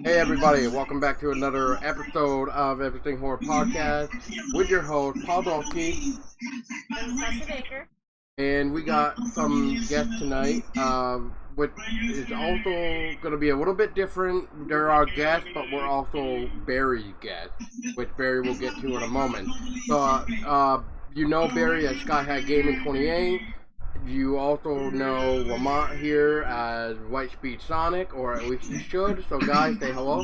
Hey everybody, welcome back to another episode of Everything Horror Podcast with your host, Paul Dolsky. I'm Tessa Baker. And we got some guests tonight, which is also going to be a little bit different. They're our guests, but we're also Barry's guests, which Barry will get to in a moment. So, you know Barry as Sky High Gaming 28. You also know Lamont here as White Speed Sonic, or at least you should. So, guys, say hello.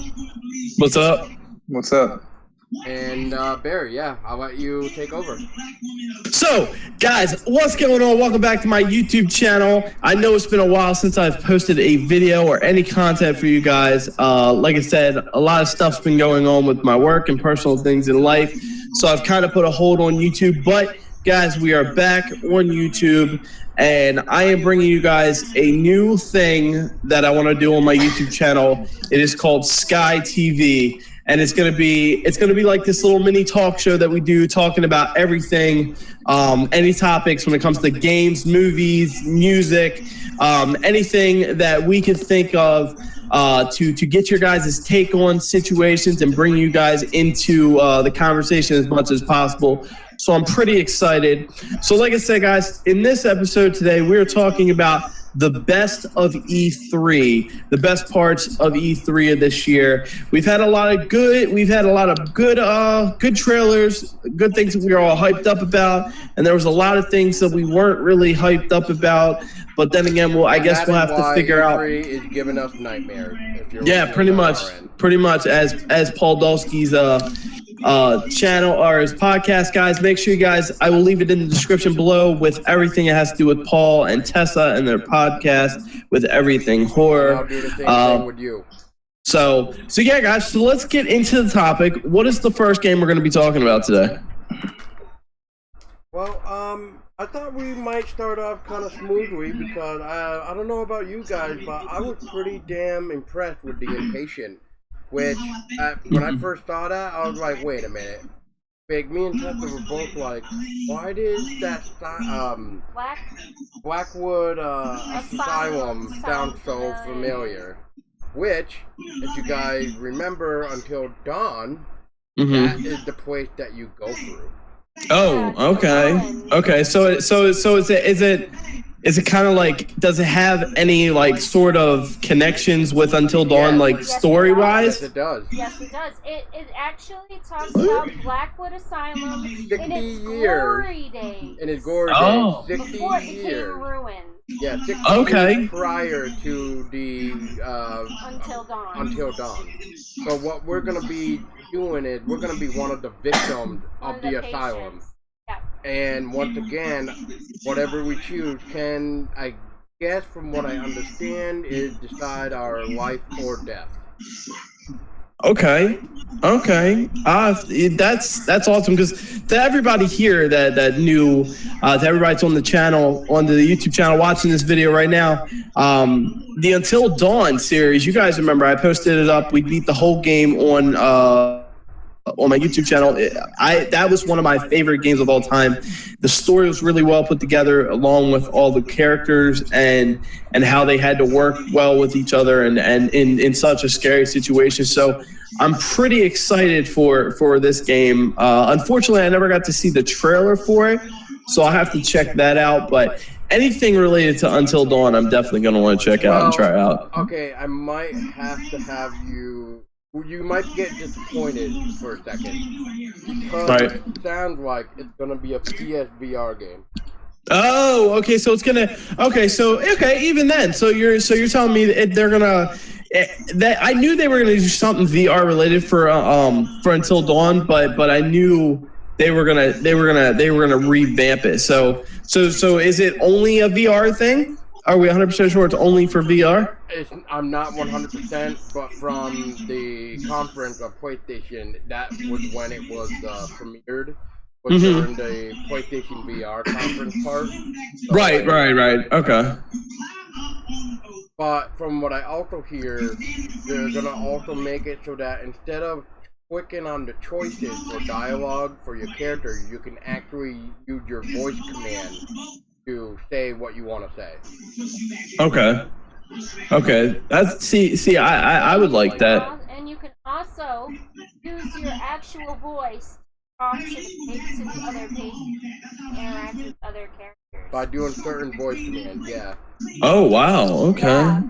What's up? What's up? And Barry, yeah, I'll let you take over. So, guys, what's going on? Welcome back to my YouTube channel. I know it's been a while since I've posted a video or any content for you guys. Like I said, a lot of stuff's been going on with my work and personal things in life, so I've kind of put a hold on YouTube. But, guys, we are back on YouTube, and I am bringing you guys a new thing that I want to do on my YouTube channel. It is called Sky TV. And it's gonna be like this little mini talk show that we do, talking about everything, any topics when it comes to games, movies, music, anything that we can think of to get your guys' take on situations and bring you guys into the conversation as much as possible. So I'm pretty excited. So like I said, guys, in this episode today, we're talking about the best of E3, the best parts of E3 of this year. We've had a lot of good trailers, good things that we were all hyped up about, and there was a lot of things that we weren't really hyped up about. But then again, I guess we'll have to figure out. E3 is giving us nightmares. Yeah, pretty much as Paul Dolsky's channel or his podcast. Guys, make sure you guys, I will leave it in the description below with everything that has to do with Paul and Tessa and their podcast with everything horror. I'll do the same thing with you. So yeah, guys, so let's get into the topic. What is the first game we're going to be talking about today? Well, I thought we might start off kind of smoothly because I don't know about you guys, but I was pretty damn impressed with the Inpatient. Which, when I first saw that, I was like, wait a minute. Like, me and Tessa were both like, why did that Blackwood Asylum sound so familiar? Which, if you guys remember, Until Dawn, that is the place that you go through. Oh, okay. So is it kind of like, does it have any like sort of connections with Until Dawn, like story wise? Yes, it does. Yes, it does. It actually talks about Blackwood Asylum in its glory days. In its glory days, 60 before it years. became ruined. Yeah, 60 years prior to the Until Dawn. Until Dawn. So what we're gonna be doing is we're gonna be one of the victims of the asylum. And once again, whatever we choose can, I guess from what I understand, is decide our life or death. Okay. That's awesome, because to everybody here that knew, to everybody that's on the channel, on the YouTube channel watching this video right now, the Until Dawn series, you guys remember I posted it up. We beat the whole game on my YouTube channel. That was one of my favorite games of all time. The story was really well put together, along with all the characters and how they had to work well with each other and in such a scary situation. So I'm pretty excited for this game. Unfortunately, I never got to see the trailer for it, so I'll have to check that out. But anything related to Until Dawn, I'm definitely going to want to check out and try out. Okay, I might have to have you... You might get disappointed for a second, because it sounds like it's gonna be a PSVR game. Oh, okay. So it's gonna. Okay. Even then, so you're telling me that they're gonna. That I knew they were gonna do something VR related for Until Dawn, but I knew they were gonna revamp it. So is it only a VR thing? Are we 100% sure it's only for VR? I'm not 100%, but from the conference of PlayStation, that was when it was premiered, was during the PlayStation VR conference part. So Right. Okay. But from what I also hear, they're going to also make it so that instead of clicking on the choices for dialogue for your character, you can actually use your voice command to say what you want to say. Okay. That's I would like that. use your actual voice to talk to the other pages, interact with other characters. By doing certain voice commands, yeah. Oh, wow. Okay. Yeah.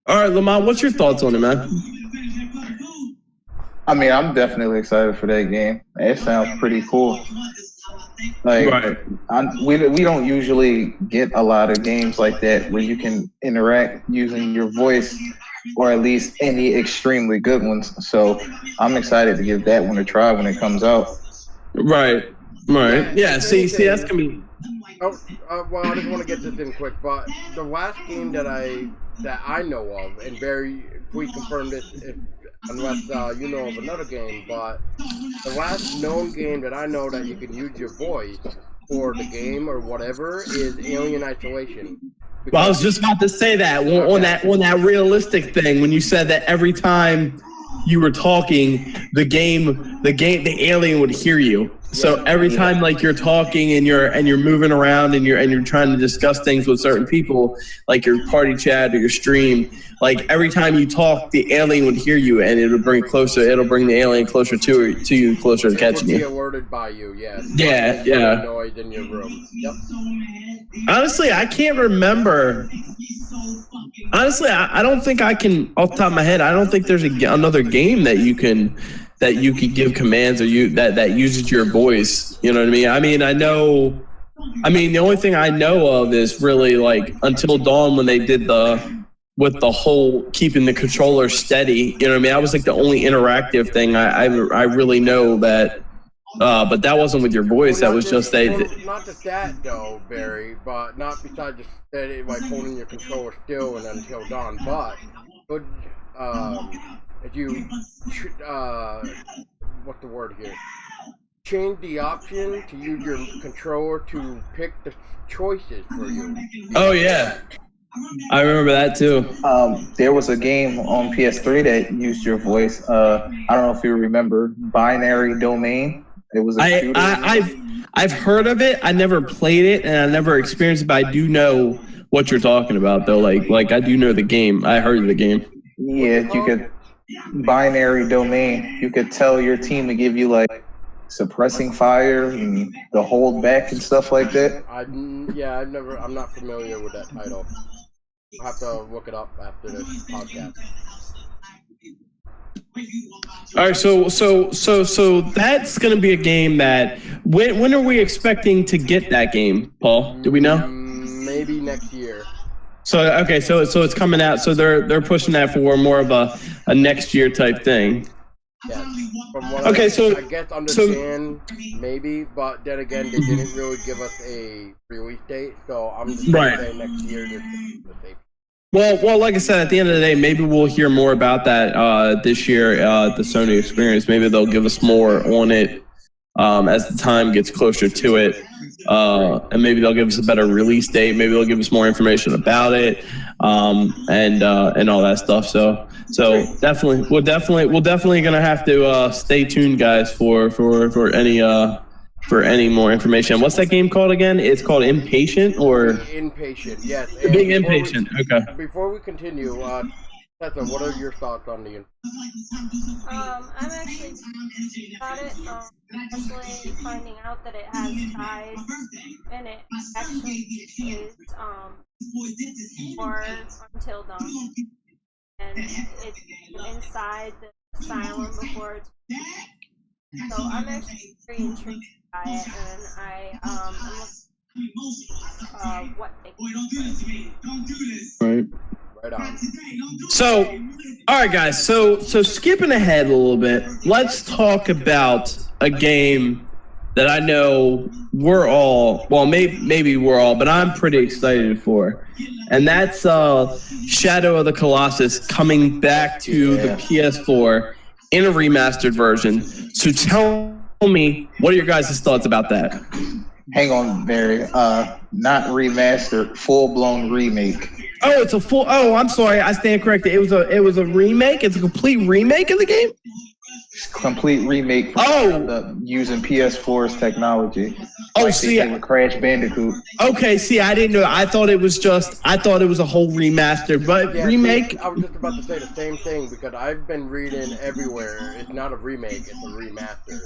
All right, Lamont, what's your thoughts on it, man? I mean, I'm definitely excited for that game. It sounds pretty cool. Like, Right. we don't usually get a lot of games like that where you can interact using your voice, or at least any extremely good ones. So I'm excited to give that one a try when it comes out. Right. Yeah, see, that's gonna be. Oh, well, I just want to get this in quick, but the last game that I know of, and Barry, please confirm this unless you know of another game, but the last known game that I know that you can use your voice for the game or whatever is Alien Isolation. Well, I was just about to say that on that realistic thing when you said that every time you were talking, the alien would hear you. So every time like you're talking and you're moving around and you're trying to discuss things with certain people, like your party chat or your stream, like every time you talk, the alien would hear you and it'll bring the alien closer to you, closer to catching you. You. Be alerted by you, yeah. Yeah. Noise in your room. Yep. Honestly, I can't remember. Honestly, I don't think I can off the top of my head. I don't think there's another game that you could give commands or that uses your voice. You know what I mean? I mean, the only thing I know of is really like Until Dawn when they did with the whole keeping the controller steady. You know what I mean? That was like the only interactive thing I really know that. But that wasn't with your voice. Well, that was just they. Not just that though, Barry. But not besides just steady, like holding your controller still and Until Dawn. But if you what's the word here? Change the option to use your controller to pick the choices for you. Oh yeah, I remember that too. There was a game on PS3 that used your voice. I don't know if you remember Binary Domain. It was a shooter. I've heard of it. I never played it and I never experienced it, but I do know what you're talking about though. Like I do know the game. I heard of the game. Yeah, you could Binary Domain. You could tell your team to give you like suppressing fire and the hold back and stuff like that. I'm not familiar with that title. I'll have to look it up after this podcast. All right, so that's gonna be a game that when are we expecting to get that game, Paul? Do we know? Maybe next year. So okay, so it's coming out. So they're pushing that for more of a next year type thing. Yes. From what I guess understand maybe, but then again they didn't really give us a release date, so I'm just gonna say next year. Well, like I said, at the end of the day, maybe we'll hear more about that this year at the Sony Experience. Maybe they'll give us more on it as the time gets closer to it, and maybe they'll give us a better release date. Maybe they'll give us more information about it, and all that stuff. So we're definitely gonna have to stay tuned, guys, for any more information. What's that game called again? It's called Inpatient or Inpatient, yes. Being Impatient. Okay. Before we continue, Tessa, what are your thoughts on the? I'm actually about it. Especially finding out that it has ties, and it actually is for Until Dawn, and it's inside the asylum before it's. So I'm actually very intrigued by it, and I'm looking what they Right. Right on. So, all right, guys. So skipping ahead a little bit, let's talk about a game that I know we're all, well, maybe we're all, but I'm pretty excited for, and that's Shadow of the Colossus coming back to the PS4 in a remastered version. So tell me, what are your guys' thoughts about that? Hang on, Barry. Not remastered, full-blown remake. Oh, it's a full. Oh, I'm sorry. I stand corrected. It was a remake. It's a complete remake of the game. Complete remake from using PS4's technology. Like they did with Crash Bandicoot. Okay, see, I didn't know. I thought it was a whole remaster, but Yeah, remake. See, I was just about to say the same thing because I've been reading everywhere. It's not a remake; it's a remaster.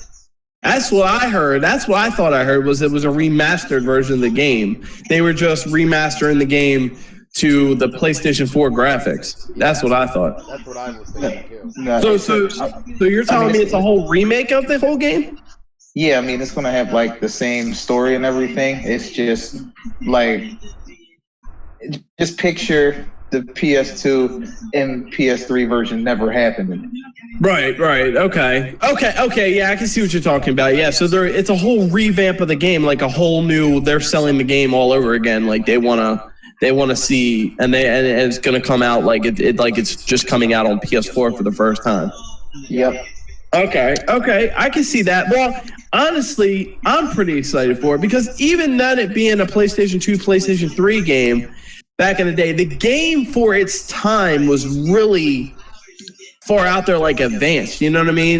That's what I heard. That's what I thought I heard was it was a remastered version of the game. They were just remastering the game to the PlayStation 4 graphics. That's what I thought. That's what I was thinking too. So you're telling me it's a whole remake of the whole game? Yeah, I mean it's gonna have like the same story and everything. It's just like just picture the PS2 and PS3 version never happening. Right. Okay. Yeah, I can see what you're talking about. Yeah, so it's a whole revamp of the game, like a whole new. They're selling the game all over again. Like they wanna see, and it's gonna come out like it's just coming out on PS4 for the first time. Yep. Okay, I can see that. Well, honestly, I'm pretty excited for it because even then, it being a PlayStation 2, PlayStation 3 game back in the day, the game for its time was really far out there, like advanced. You know what I mean?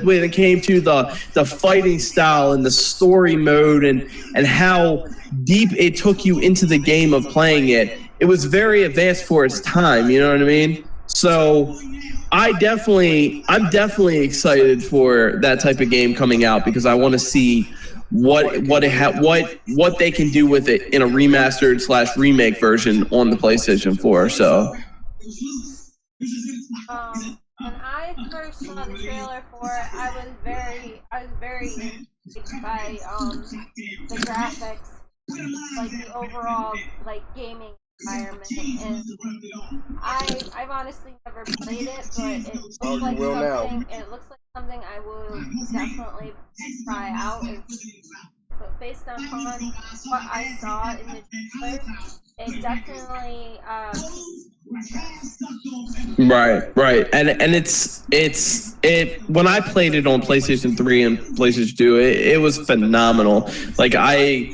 When it came to the fighting style and the story mode and how deep it took you into the game of playing it, it was very advanced for its time. You know what I mean? So I'm definitely excited for that type of game coming out because I want to see what they can do with it in a remastered / remake version on the PlayStation 4. So when I first saw the trailer for it, I was very intrigued by the graphics, like the overall like gaming environment, and I've honestly never played it, but it looks like something. It looks like something I will definitely try out. But based upon what I saw in the trailer, it definitely right, and it when I played it on PlayStation 3 and PlayStation 2, it was phenomenal. Like I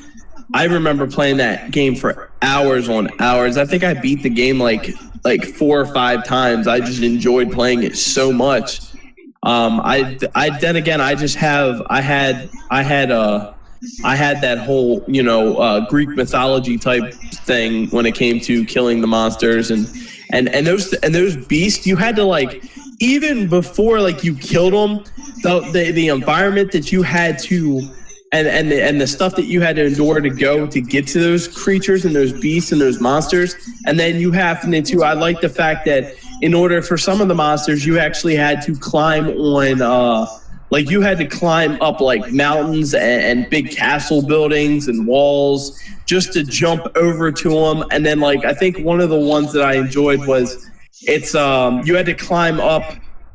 remember playing that game for hours on hours. I think I beat the game like 4 or 5 times. I just enjoyed playing it so much. I then again I had that whole Greek mythology type thing when it came to killing the monsters and those beasts. You had to like even before like you killed them, the environment that you had to. And the stuff that you had to endure to go to get to those creatures and those beasts and those monsters. And then you have to, I like the fact that in order for some of the monsters, you actually had to climb on, like you had to climb up like mountains and big castle buildings and walls just to jump over to them. And then like, I think one of the ones that I enjoyed was you had to climb up.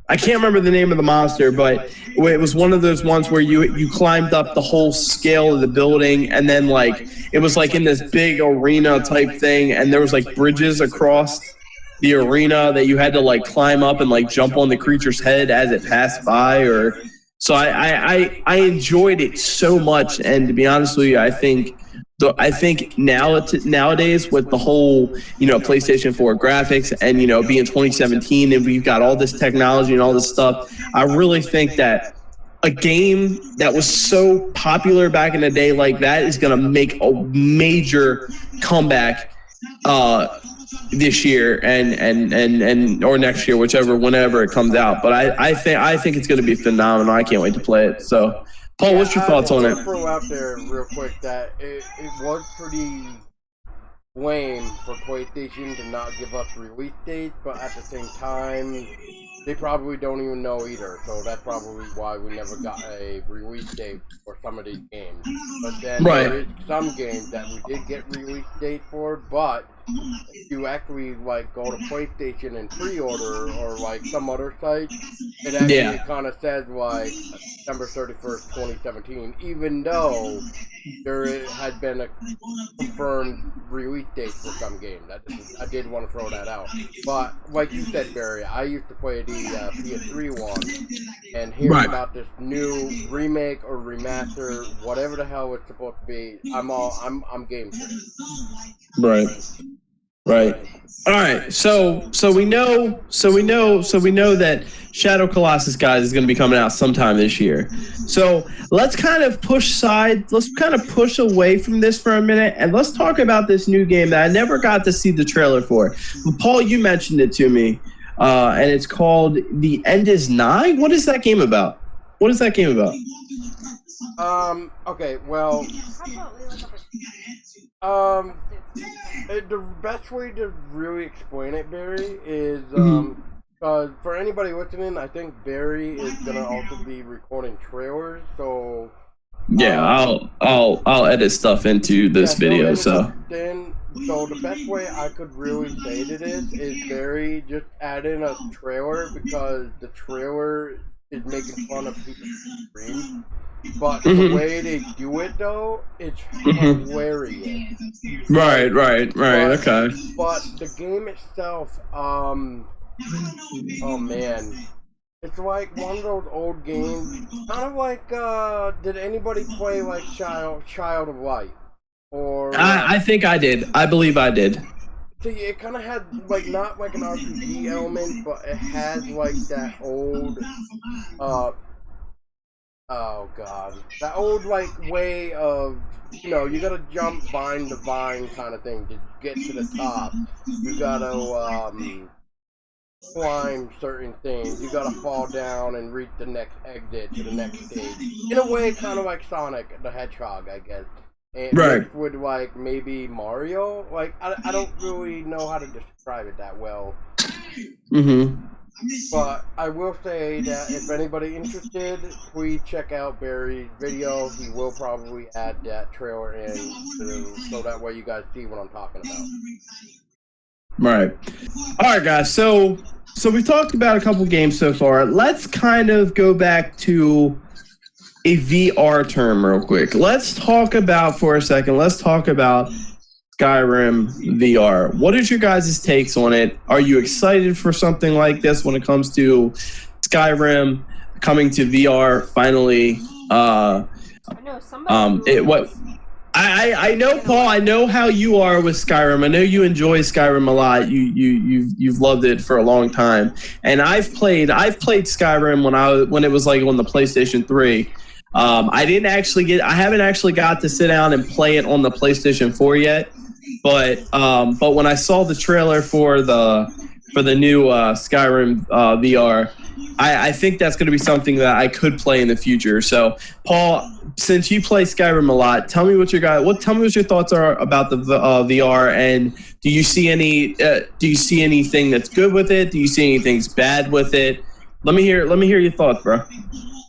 I can't remember the name of the monster, but it was one of those ones where you climbed up the whole scale of the building, and then like it was like in this big arena type thing, and there was like bridges across the arena that you had to like climb up and like jump on the creature's head as it passed by. Or so I enjoyed it so much, and to be honest with you, I think nowadays with the whole PlayStation 4 graphics and being 2017 and we've got all this technology and all this stuff, I really think that a game that was so popular back in the day like that is going to make a major comeback this year and or next year, whenever it comes out. But I think it's going to be phenomenal. I can't wait to play it. So Paul, what's your thoughts on it? I'll throw out there real quick that it was pretty lame for PlayStation to not give us release dates, but at the same time, they probably don't even know either. So that's probably why we never got a release date for some of these games. But then there is some games that we did get release dates for, but if you actually like go to PlayStation and pre-order or like some other site, it actually kind of says like December 31st, 2017, even though there had been a confirmed release date for some games. I did want to throw that out. But like you said, Barry, I used to play the PS3 one, and hearing about this new remake or remaster, whatever the hell it's supposed to be, I'm game for it. Right. Right. All right. So we know that Shadow Colossus, guys, is going to be coming out sometime this year. So let's kind of push away from this for a minute, and let's talk about this new game that I never got to see the trailer for. But Paul, you mentioned it to me, and it's called The End Is Nigh. What is that game about? Okay, well, How about we look up the best way to really explain it, Barry, is because for anybody listening, I think Barry is gonna also be recording trailers. So yeah, I'll edit stuff into this video. So so the best way I could really say to this is Barry just add in a trailer, because the trailer is making fun of people's screams. But the way they do it, though, it's hilarious. Right. Okay. But the game itself, oh man, it's like one of those old games, kind of like, did anybody play like Child of Light? Or I think I did. I believe I did. See, it kind of had like not like an RPG element, but it had like that old, oh god, that old like way of, you know, you gotta jump vine to vine kind of thing to get to the top. You gotta climb certain things. You gotta fall down and reach the next exit to the next stage. In a way, kind of like Sonic the Hedgehog, I guess. And mixed with like maybe Mario. Like I don't really know how to describe it that well. But I will say that if anybody interested, please check out Barry's video. He will probably add that trailer in so that way you guys see what I'm talking about. Right. All right, guys. So we've talked about a couple games so far. Let's kind of go back to a VR term real quick. Let's talk about Skyrim VR. What is your guys' takes on it? Are you excited for something like this when it comes to Skyrim coming to VR finally? I know somebody. I know, Paul. I know how you are with Skyrim. I know you enjoy Skyrim a lot. You've loved it for a long time. And I've played Skyrim when it was like on the PlayStation 3. I haven't actually got to sit down and play it on the PlayStation 4 yet. But when I saw the trailer for the new Skyrim VR, I think that's going to be something that I could play in the future. So, Paul, since you play Skyrim a lot, tell me what your thoughts are about the VR, and do you see anything that's good with it? Do you see anything that's bad with it? Let me hear your thoughts, bro.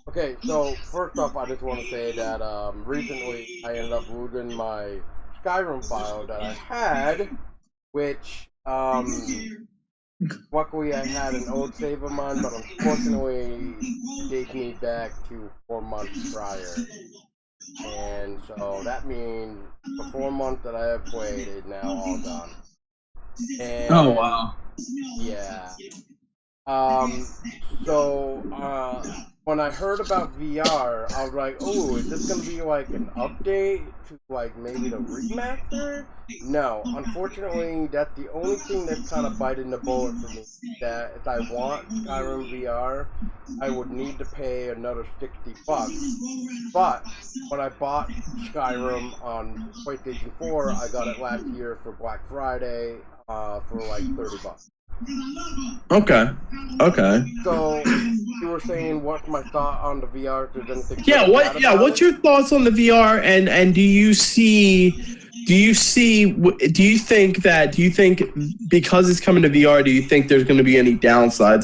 Okay, so first off, I just want to say that recently I ended up losing my Skyrim file that I had, which luckily I had an old save of mine, but unfortunately gave me back to 4 months prior. And so that means the 4 months that I have played is now all gone. And, oh wow. Yeah. So when I heard about VR, I was like, oh, is this going to be like an update to like maybe the remaster? No, unfortunately, that's the only thing that's kind of biting the bullet for me. That if I want Skyrim VR, I would need to pay another $60. But when I bought Skyrim on PlayStation 4, I got it last year for Black Friday for like $30. Okay. So you were saying what's my thought on the VR? If there's anything what's your thoughts on the VR, and do you think because it's coming to VR, do you think there's going to be any downsides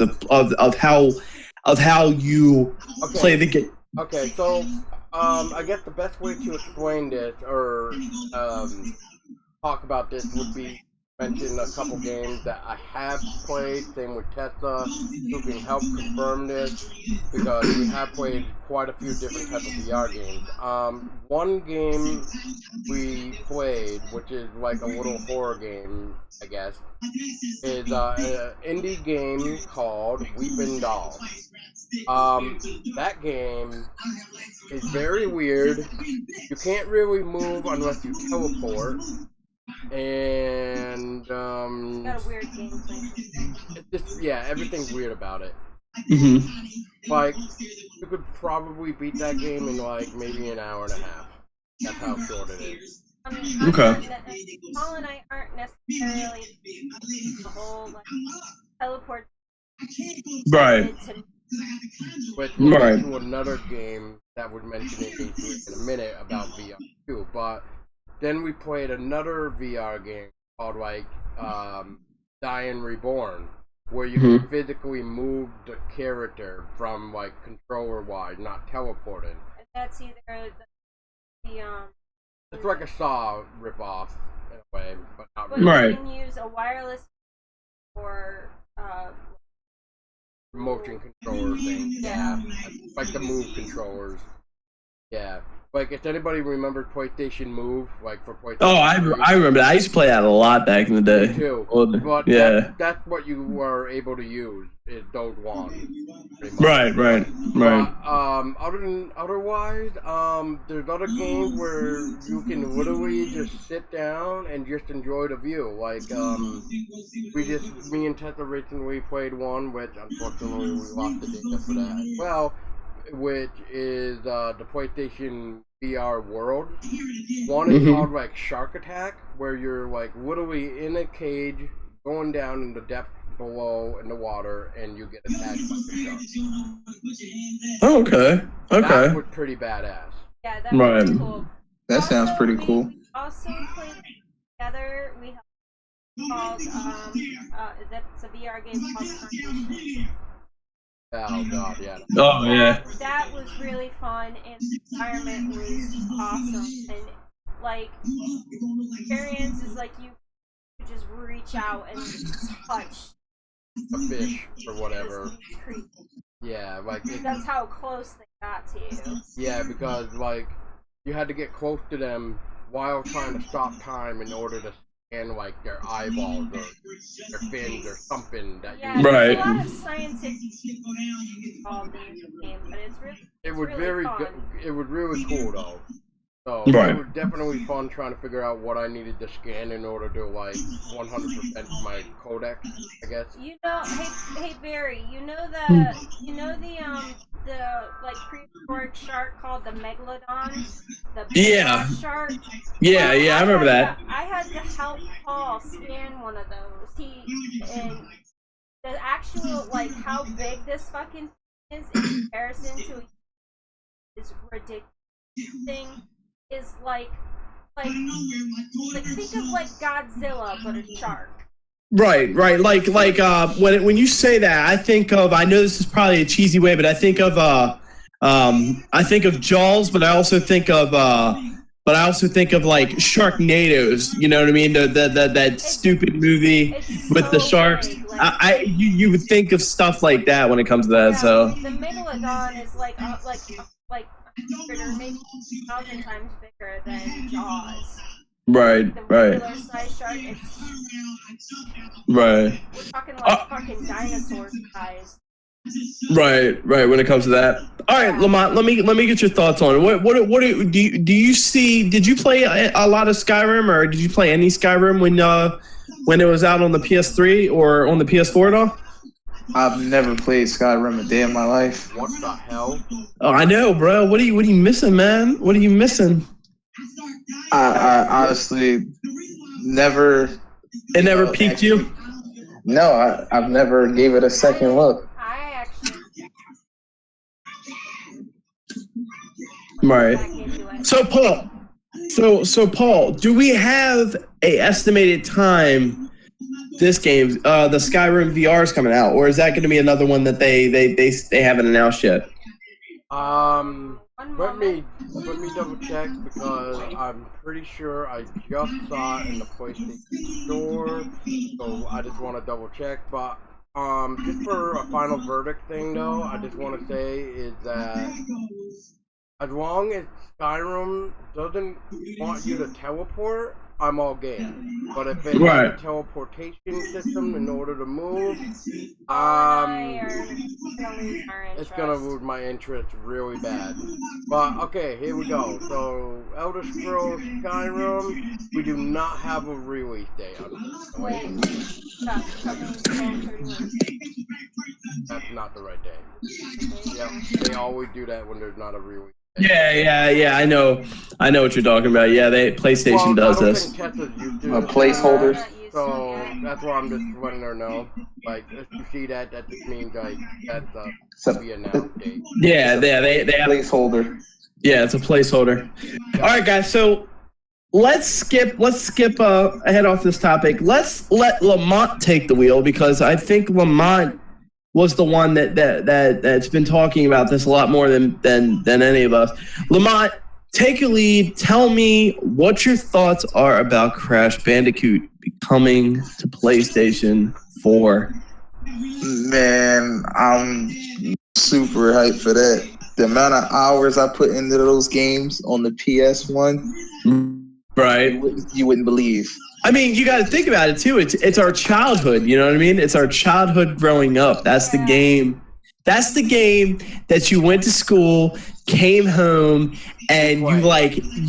of how you play the game? Okay, so I guess the best way to explain this or talk about this would be mention a couple games that I have played. Same with Tessa, who can help confirm this, because we have played quite a few different types of VR games. One game we played, which is like a little horror game, I guess, is an indie game called Weeping Doll. That game is very weird. You can't really move unless you teleport. and It's got a weird gameplay. it's just, yeah, everything's weird about it. Mm-hmm. Like, you could probably beat that game in like maybe an hour and a half. That's how short it is. Okay. Paul and I aren't necessarily the whole like teleport. Right. Which we'll Right. get to another game that would mention it in a minute about VR too. But then we played another VR game called like Dying Reborn, where you can physically move the character from like controller wise, not teleported. And that's either the It's like a Saw ripoff in a way, but not but really. Right. you can use a wireless or Motion controller thing. Yeah. Like the Move controllers. Yeah. Like, if anybody remembered PlayStation Move, like for PlayStation Oh, 3, I remember that. I used to play that a lot back in the day. me too. But Yeah. that's what you were able to use, is those ones. Right. But otherwise, there's other games where you can literally just sit down and just enjoy the view. Like, me and Tessa recently played one, which unfortunately we lost the data for that as well, which is the PlayStation VR World. One is called like Shark Attack, where you're like literally in a cage going down in the depth below in the water, and you get attacked by the shark. Oh, okay. That was pretty badass. Yeah, that was pretty cool. That sounds pretty cool. We also played together. We called that's a VR game called Foundation. Oh god, yeah. Oh yeah. That was really fun, and the environment was awesome. And like, experience is like you just reach out and touch A fish or whatever. Yeah, like that's how close they got to you. Yeah, because like you had to get close to them while trying to stop time in order to scan like their eyeballs or their fins or something that Yeah, you there's a lot of scientific involved in this game, but it was really very fun. good. It was really cool though. So Right. it was definitely fun trying to figure out what I needed to scan in order to like 100% my codec, I guess. You know, hey Barry, you know the like prehistoric shark called the megalodon, the Yeah. shark. Yeah, Well, I remember that. I had to help Paul scan one of those. And the actual like how big this fucking thing is in comparison to is ridiculous. Thing is like think of like Godzilla but a shark. Right. Like when you say that, I think of. I know this is probably a cheesy way, but I think of Jaws, but I also think of like Sharknadoes. You know what I mean? That stupid movie with the sharks. Big, like, You would think of stuff like that when it comes to that. yeah, So the megalodon is like 100 or maybe 1,000 times bigger than Jaws. right. The regular size shark is We're talking like fucking dinosaur size. Right. When it comes to that, all right, Lamont. Let me get your thoughts on it. What do you see? Did you play a lot of Skyrim, or did you play any Skyrim when it was out on the PS3 or on the PS4 at all? I've never played Skyrim a day in my life. What the hell? Oh, I know, bro. What are you missing, man? What are you missing? I honestly never. It never piqued you? No, I've never gave it a second look. I actually Right. So Paul, do we have a estimated time this game, the Skyrim VR is coming out, or is that going to be another one that they haven't announced yet? Let me double check, because I'm pretty sure I just saw it in the PlayStation Store, so I just want to double check. But just for a final verdict thing though, I just want to say is that as long as Skyrim doesn't want you to teleport, I'm all game. But if it has a teleportation system in order to move, gonna lose our interest. It's gonna lose my interest really bad. But okay, here we go. So Elder Scrolls Skyrim, we do not have a release date on it. When? Show me 31. That's not the right day. Yep, they always do that when there's not a release. Yeah. I know what you're talking about. Yeah, PlayStation does this. A placeholder. So that's why I'm just letting her know. Like, if you see that just means like that's to be announced date. Yeah, they have placeholder. Yeah, it's a placeholder. All right, guys. So let's skip ahead off this topic. Let's let Lamont take the wheel because I think Lamont was the one that's been talking about this a lot more than any of us. Lamont, take a lead. Tell me what your thoughts are about Crash Bandicoot coming to PlayStation 4. Man, I'm super hyped for that. The amount of hours I put into those games on the PS1, right? You wouldn't believe. I mean, you got to think about it too. It's our childhood. You know what I mean? It's our childhood growing up. That's the game. That's the game that you went to school, came home, and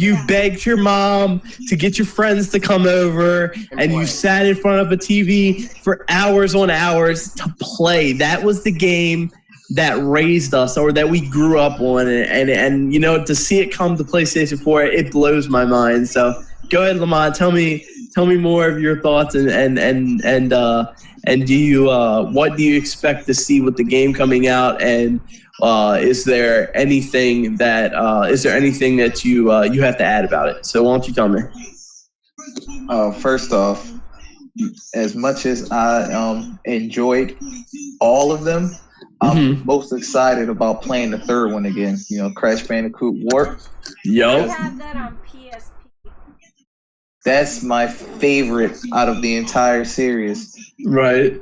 you begged your mom to get your friends to come over, and you sat in front of a TV for hours on hours to play. That was the game that raised us, or that we grew up on, and you know, to see it come to PlayStation 4, it blows my mind. So go ahead, Lamont. Tell me more of your thoughts, and do you what do you expect to see with the game coming out, and is there anything that you have to add about it? So why don't you tell me? First off, as much as I enjoyed all of them, I'm most excited about playing the third one again. You know, Crash Bandicoot Warp. Yo. I have that on PSP. That's my favorite out of the entire series. Right.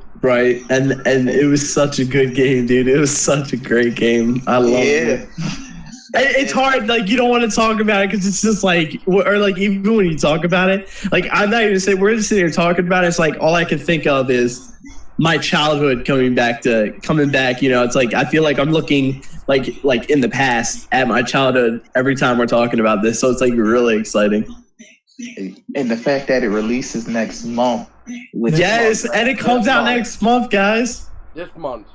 And it was such a good game, dude. It was such a great game. I love it. It's hard, like, you don't want to talk about it because it's just like, or like, even when you talk about it, like, I'm not even saying, we're just sitting here talking about it. It's like, all I can think of is my childhood coming back. You know, it's like, I feel like I'm looking like in the past at my childhood every time we're talking about this. So it's like really exciting. And the fact that it releases next month. Yes, and it comes out next month, guys. This month.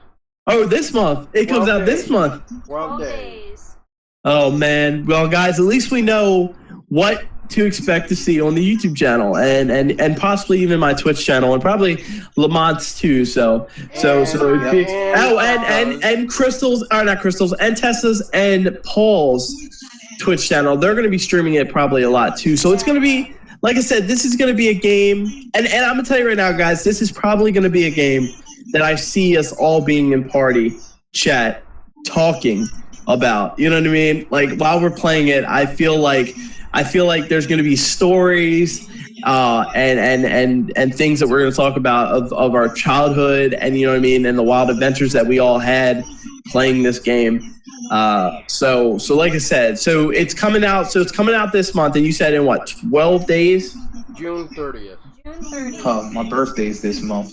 Oh, this month. It comes out this month. 12 days. Oh, man. Well, guys, at least we know what to expect to see on the YouTube channel and possibly even my Twitch channel and probably Lamont's too. And Crystal's, or not Crystal's, and Tessa's and Paul's Twitch channel. They're going to be streaming it probably a lot too. So it's going to be, like I said, this is going to be a game. And I'm going to tell you right now, guys, this is probably going to be a game that I see us all being in party chat talking about. You know what I mean? Like, while we're playing it, I feel like there's going to be stories and things that we're going to talk about of our childhood, and you know what I mean, and the wild adventures that we all had playing this game. So like I said, so it's coming out this month, and you said in what, 12 days? June 30th. My birthday's this month.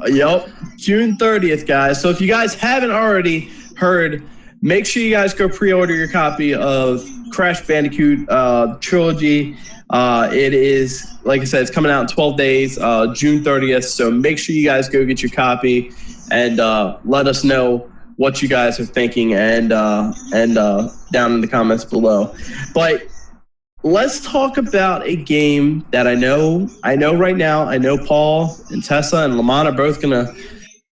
Yep, June 30th, guys. So if you guys haven't already heard, make sure you guys go pre-order your copy of Crash Bandicoot Trilogy. It is, like I said, it's coming out in 12 days, June 30th. So make sure you guys go get your copy and let us know what you guys are thinking and down in the comments below. But let's talk about a game that I know right now. I know Paul and Tessa and Lamont are both gonna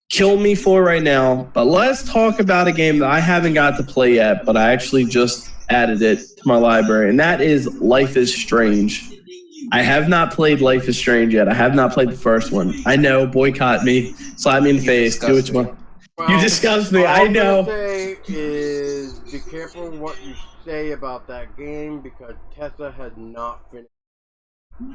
kill me for right now, but let's talk about a game that I haven't got to play yet, but I actually just added it to my library, and that is Life is Strange. I have not played Life is Strange yet. I have not played the first one. I know, boycott me, slap me in the face, do what you want. Well, you disgust me, I know. All I'm gonna say is be careful what you say about that game because Tessa has not finished.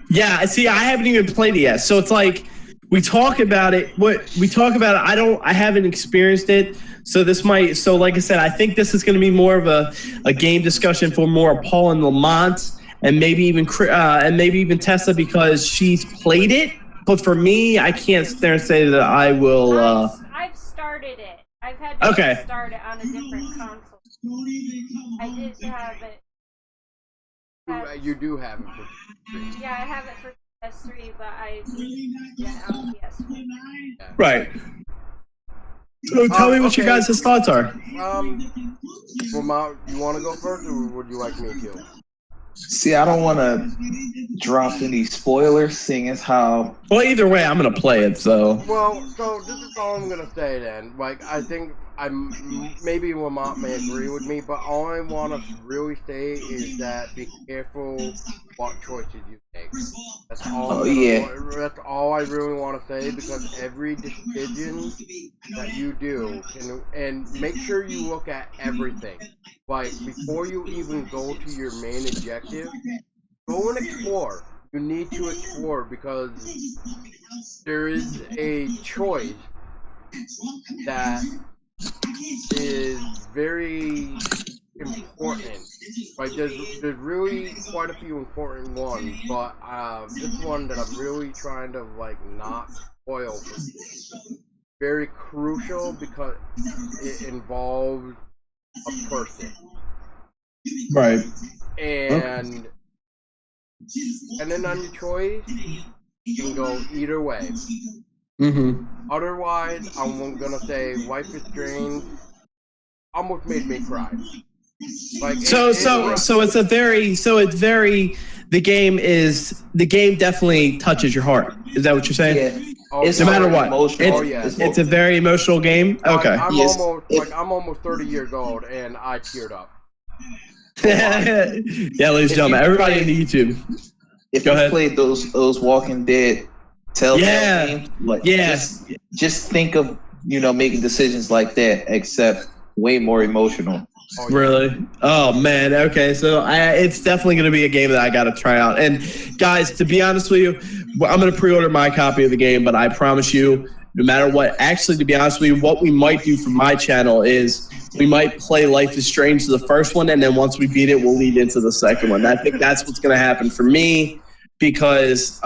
Yeah, see, I haven't even played it yet, so it's like, we talk about it. I haven't experienced it. So like I said, I think this is going to be more of a game discussion for more Paul and Lamont, and maybe even Tessa, because she's played it. But for me, I can't sit there and say that I will. I've started it. I've had to Okay. restart it on a different console. I did have it. You do have it for PS3. Yeah, I have it for PS3, but I used it on PS4. Yeah. Right. So tell me what your Okay. guys' thoughts are. Lamont, you want to go first, or would you like me to? See, I don't want to drop any spoilers, seeing as how. Well, either way, I'm gonna play it. So. Well, so this is all I'm gonna say then. Like, I think maybe Lamont may agree with me, but all I want to really say is that be careful what choices you make. That's all. That's all I really want to say, because every decision that you do and make sure you look at everything. Like, before you even go to your main objective, go and explore. You need to explore, because there is a choice that is very important. Like, there's really quite a few important ones, but this one that I'm really trying to like not spoil for you. Very crucial because it involves a person. Right. And then on your choice, you can go either way. Mm-hmm. Otherwise, I'm gonna say Life is Strange almost made me cry. Like, So it's the game definitely touches your heart. Is that what you're saying? Yeah. Oh, It's No matter very what, emotional. it's a very emotional game. Okay. I'm almost 30 years old and I teared up. Yeah, ladies and gentlemen, everybody in the YouTube. If Go you ahead. played those Walking Dead Telltale games, like just think of making decisions like that, except way more emotional. Oh, yeah. Really? Oh man. Okay, so it's definitely going to be a game that I got to try out. And guys, to be honest with you, I'm going to pre-order my copy of the game, but I promise you, no matter what, actually, to be honest with you, what we might do for my channel is we might play Life is Strange to the first one, and then once we beat it, we'll lead into the second one. I think that's what's going to happen for me, because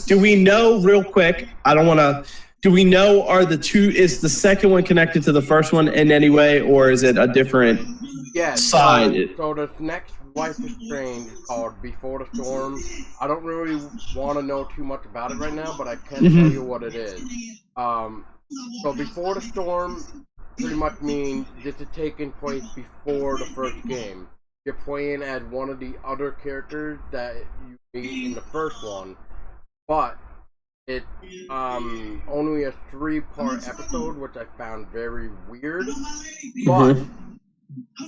do we know, real quick, do we know, is the second one connected to the first one in any way, or is it a different side? So the next Life is Strange is called Before the Storm. I don't really want to know too much about it right now, but I can tell you what it is. So Before the Storm pretty much means this is taking place before the first game. You're playing as one of the other characters that you meet in the first one, but it's only a 3-part episode, which I found very weird. But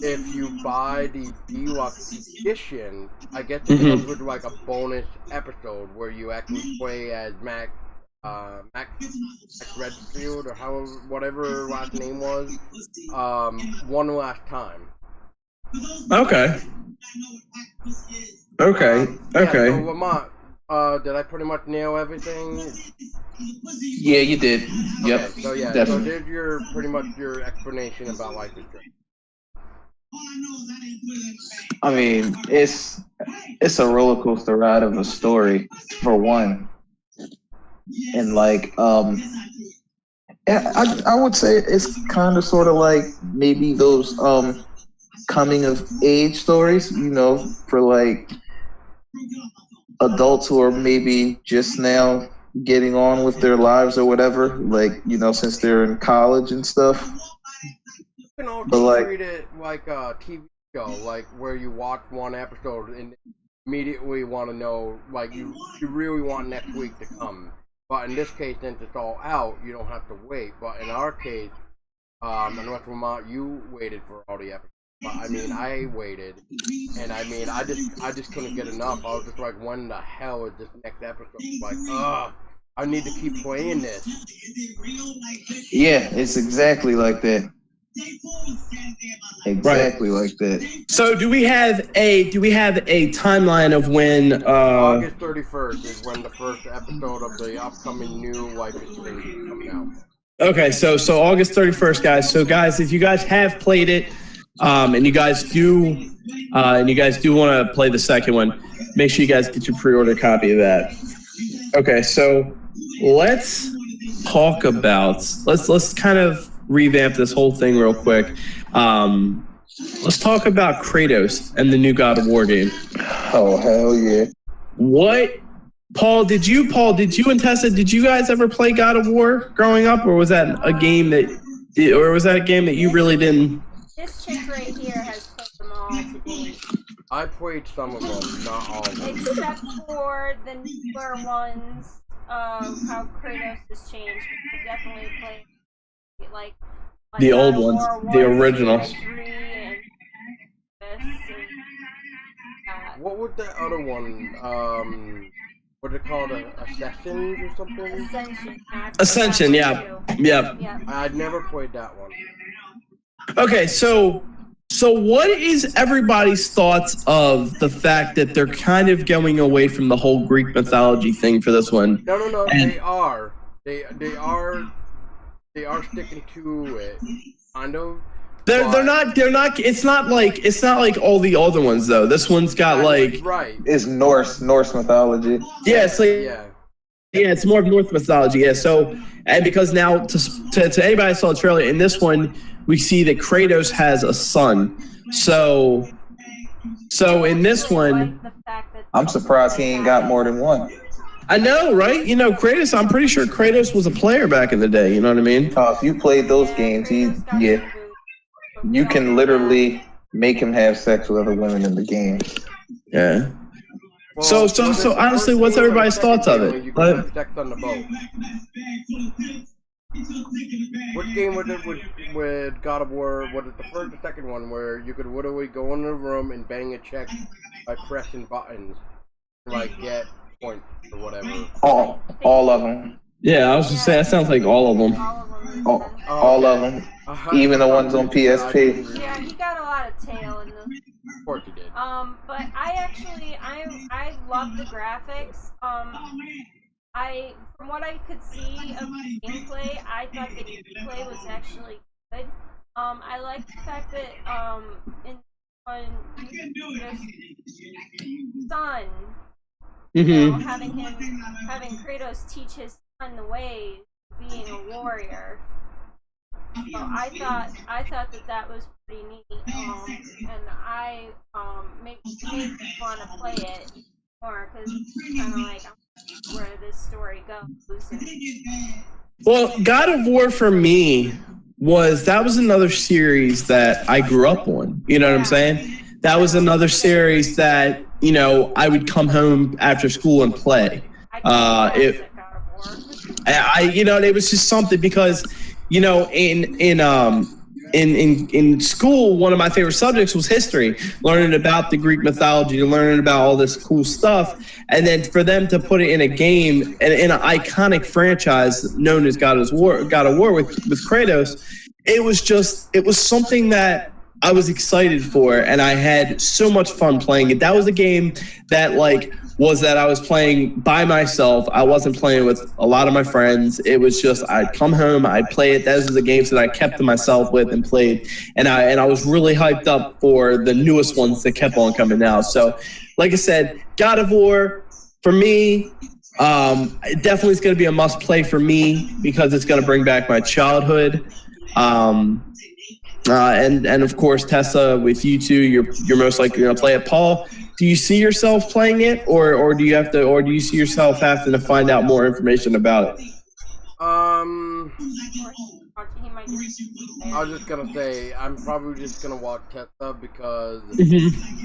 if you buy the deluxe edition, I guess it comes with like a bonus episode where you actually play as Max Redfield, or whatever last name was, one last time. Okay. Yeah, so Lamont, did I pretty much nail everything? Yeah, you did. Yep. Okay, so yeah, definitely. so there's pretty much your explanation about Life is Strange. I mean, it's a roller coaster ride of a story, for one, and like I would say it's kind of sort of like maybe those coming of age stories, for like adults who are maybe just now getting on with their lives or whatever, like since they're in college and stuff. You can also treat it like a TV show, like where you watch one episode and immediately want to know, like you really want next week to come. But in this case, since it's all out, you don't have to wait. But in our case, unless Vermont, you waited for all the episodes. But I mean, I waited, and I mean, I just couldn't get enough. I was just like, when the hell is this next episode? Like, I need to keep playing this. Yeah, it's exactly like that. Exactly like that. So do we have a timeline of when August 31st is when the first episode of the upcoming new Life is Strange is coming out. Okay, so August 31st, guys. So guys, if you guys have played it, and you guys do want to play the second one, make sure you guys get your pre-order copy of that. Okay, so let's talk about let's kind of revamp this whole thing real quick. Let's talk about Kratos and the new God of War game. Oh, hell yeah. What? Paul, did you and Tessa, did you guys ever play God of War growing up, or was that a game that you really didn't? This chick right here has played them all to date. I played some of them, not all of them. Except for the newer ones of how Kratos has changed. I definitely played like The God old of ones, War the 1, 2, originals. and 3, and this and What was that other one? What it called? Ascensions or something? Ascension. Yeah. Yeah. I'd never played that one. Okay, so what is everybody's thoughts of the fact that they're kind of going away from the whole Greek mythology thing for this one? No. They are. They are sticking to it. Kind of. They're not. It's not like all the other ones though. This one's got like. Right. It's Norse mythology. Yeah, it's like. Yeah. Yeah, it's more of Norse mythology. Yeah, so and because now to anybody who saw the trailer, in this one we see that Kratos has a son. So in this one, I'm surprised he ain't got more than one. I know, right? You know, Kratos. I'm pretty sure Kratos was a player back in the day. You know what I mean? If you played those games, you can literally make him have sex with other women in the game. Yeah. Well, So honestly, what's everybody's thoughts of it? You can have sex on the boat. What game was it with God of War? Was it the first or second one where you could literally go in a room and bang a check by pressing buttons to like get points or whatever? All of them. Yeah, I was just saying that sounds like all of them. All of them. Even the ones on PSP. Yeah, he got a lot of tail in them. Of course he did. But I love the graphics. From what I could see of the gameplay, I thought the gameplay was actually good. I like the fact that his son, you know, having Kratos teach his son the ways of being a warrior. So I thought that was pretty neat, and I made me want to play it more because it's kind of like where this story goes. Well, God of War for me was another series that I grew up on. You know what I'm saying? That was another series that, you know, I would come home after school and play. It was just something because, you know, in school, one of my favorite subjects was history, learning about the Greek mythology, learning about all this cool stuff. And then for them to put it in a game, and in an iconic franchise known as God of War with Kratos, it was something that I was excited for, and I had so much fun playing it. That was a game that I was playing by myself. I wasn't playing with a lot of my friends. It was just I'd come home, I'd play it. Those are the games that I kept to myself with and played. And I was really hyped up for the newest ones that kept on coming out. So, like I said, God of War for me, it definitely is going to be a must play for me because it's going to bring back my childhood. And of course, Tessa, with you two, you're most likely going to play it. Paul, do you see yourself playing it, or do you see yourself having to find out more information about it? I was just gonna say I'm probably just gonna watch Tessa because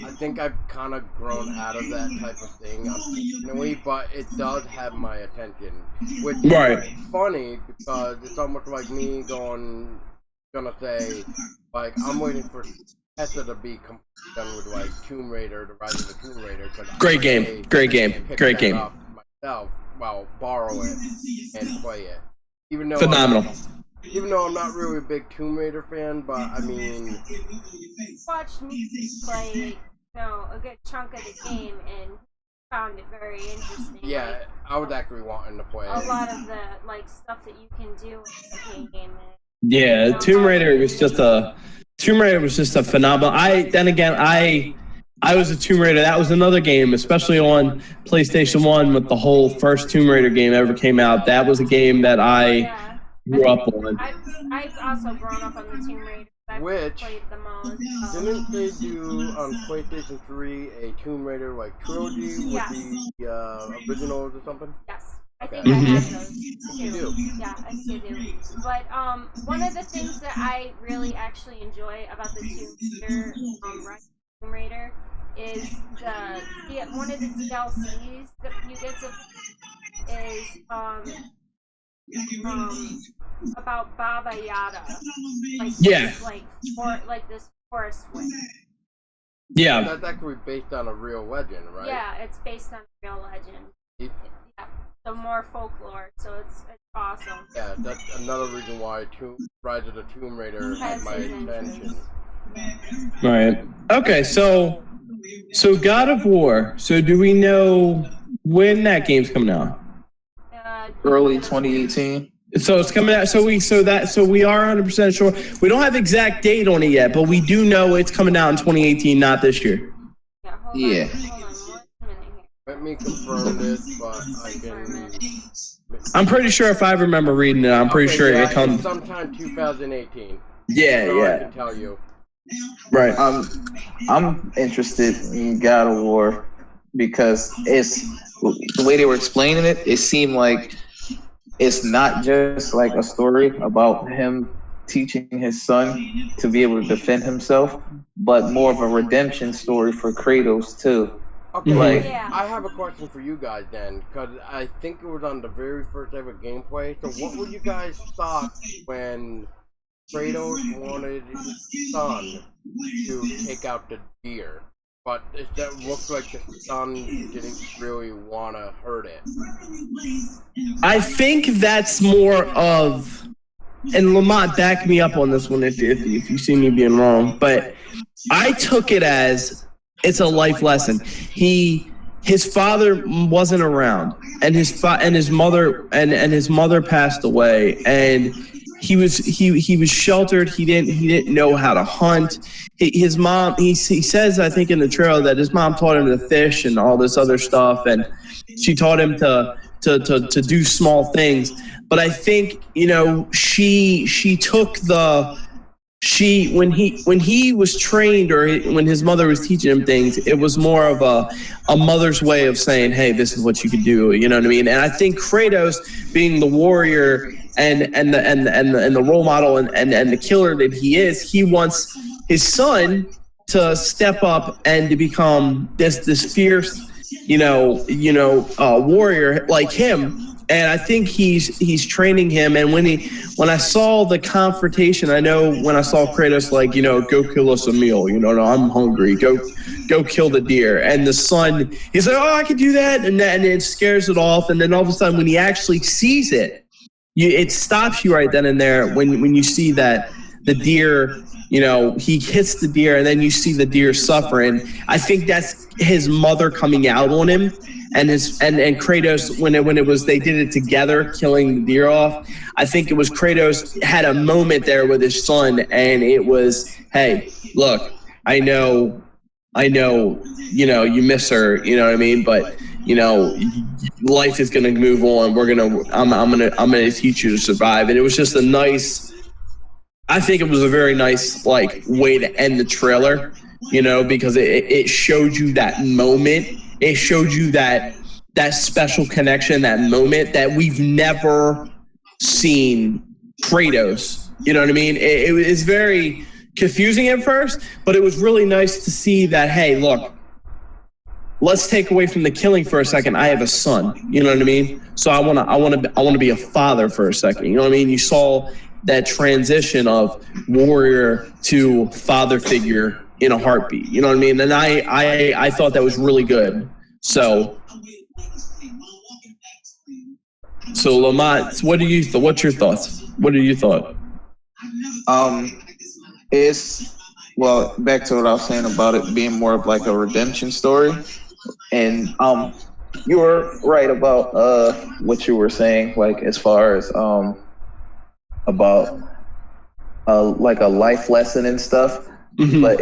I think I've kind of grown out of that type of thing, unfortunately. But it does have my attention, which is funny because it's almost like me gonna say like I'm waiting for Tessa to be done with like Tomb Raider, the Rise of the Tomb Raider. Great game. Myself, well, borrow it and play it. Phenomenal. Even though I'm not really a big Tomb Raider fan, but I mean, watched me play, a good chunk of the game and found it very interesting. Yeah, I was actually wanting to play a lot of the stuff that you can do in the game. Yeah, Tomb Raider was just a phenomenal. I was a Tomb Raider. That was another game, especially on PlayStation 1 with the whole first Tomb Raider game ever came out. That was a game that I grew up on. I've also grown up on the Tomb Raider. I've played the most. Didn't they do on PlayStation 3 a Tomb Raider like trilogy with the originals or something? Yes. I think I have those too. Yeah, I think I do. But one of the things that I really actually enjoy about the Tomb Raider is the one of the DLCs that you get to is about Baba Yaga, like this forest witch. Yeah, that's actually based on a real legend, right? Yeah, it's based on a real legend. Yeah, so more folklore, so it's awesome. Yeah, that's another reason why Rise of the Tomb Raider had my attention. Right. Okay, so God of War. So do we know when that game's coming out? Early 2018. So it's coming out. So we are 100% sure. We don't have exact date on it yet, but we do know it's coming out in 2018, not this year. Yeah. Hold on 1 minute here. Let me confirm this, but I can. I'm pretty sure if I remember reading it, I'm pretty sure it comes sometime 2018. Yeah, so yeah. I can tell you. Right. I'm interested in God of War because it's the way they were explaining it. It seemed like it's not just like a story about him teaching his son to be able to defend himself, but more of a redemption story for Kratos too. Okay, I have a question for you guys then, because I think it was on the very first ever gameplay. So what were you guys thought when Kratos wanted his son to take out the deer, but it looked like the son didn't really want to hurt it? I think that's more of, and Lamont, back me up on this one if you see me being wrong, but I took it as it's a life lesson. His father wasn't around, and his mother passed away, and he was sheltered. He didn't know how to hunt. His mom, he says, I think in the trailer, that his mom taught him to fish and all this other stuff, and she taught him to do small things. But I think, she took when he was trained, or when his mother was teaching him things, it was more of a mother's way of saying, hey, this is what you can do. You know what I mean? And I think Kratos, being the warrior and the role model and the killer that he is, he wants his son to step up and to become this fierce, warrior like him. And I think he's training him. And when I saw the confrontation, I know when I saw Kratos, go kill us a meal, I'm hungry, go kill the deer. And the son, he's like, oh, I can do that. And it scares it off. And then all of a sudden, when he actually sees it, it stops you right then and there when you see that the deer, he hits the deer, and then you see the deer suffering. I think that's his mother coming out on him. And Kratos, when it was, they did it together, killing the deer off. I think it was Kratos had a moment there with his son, and it was, hey, look, I know, you miss her, you know what I mean? But life is gonna move on. I'm gonna teach you to survive. And it was just I think it was a very nice way to end the trailer, because it showed you that moment. It showed you that special connection, that moment that we've never seen Kratos. You know what I mean? It was very confusing at first, but it was really nice to see that, hey, look, let's take away from the killing for a second. I have a son. You know what I mean? So I want to be a father for a second. You know what I mean? You saw that transition of warrior to father figure in a heartbeat. You know what I mean? And I thought that was really good. So Lamont, what's your thoughts? What are your thoughts? It's, well, back to what I was saying about it being more of like a redemption story. And you were right about what you were saying, as far as about like a life lesson and stuff. Mm-hmm. But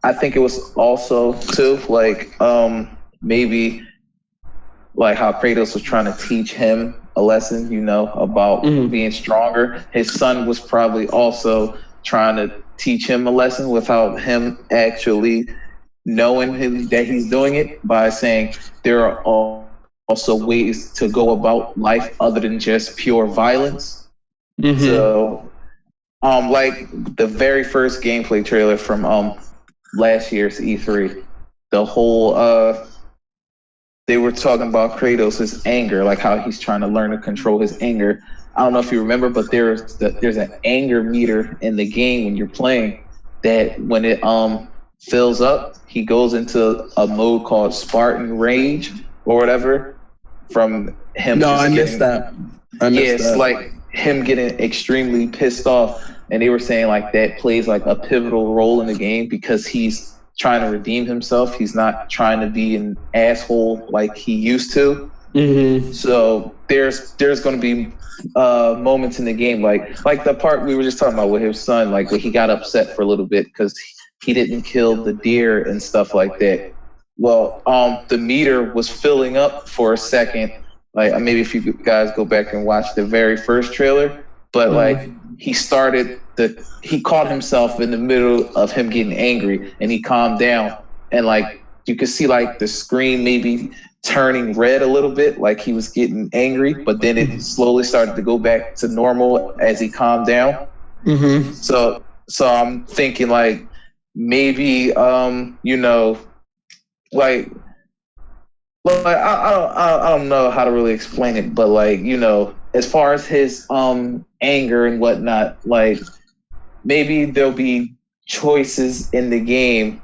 I think it was also too maybe like how Kratos was trying to teach him a lesson, you know, about being stronger. His son was probably also trying to teach him a lesson without him actually knowing that he's doing it, by saying there are also ways to go about life other than just pure violence. So, like the very first gameplay trailer from last year's E3, the whole they were talking about Kratos' anger, like how he's trying to learn to control his anger. I don't know if you remember, but there's an anger meter in the game when you're playing, that when it fills up, he goes into a mode called Spartan Rage or whatever. From him, no, I missed that. It's like him getting extremely pissed off, and they were saying like that plays like a pivotal role in the game because he's trying to redeem himself. He's not trying to be an asshole like he used to. So there's going to be moments in the game like the part we were just talking about with his son, like where he got upset for a little bit because he didn't kill the deer and stuff like that. Well, the meter was filling up for a second. Like maybe if you guys go back and watch the very first trailer, but like he caught himself in the middle of him getting angry, and he calmed down, and like you could see like the screen maybe turning red a little bit, like he was getting angry, but then it slowly started to go back to normal as he calmed down. So I'm thinking like maybe you know, like I don't know how to really explain it, but like, you know, as far as his anger and whatnot, like maybe there'll be choices in the game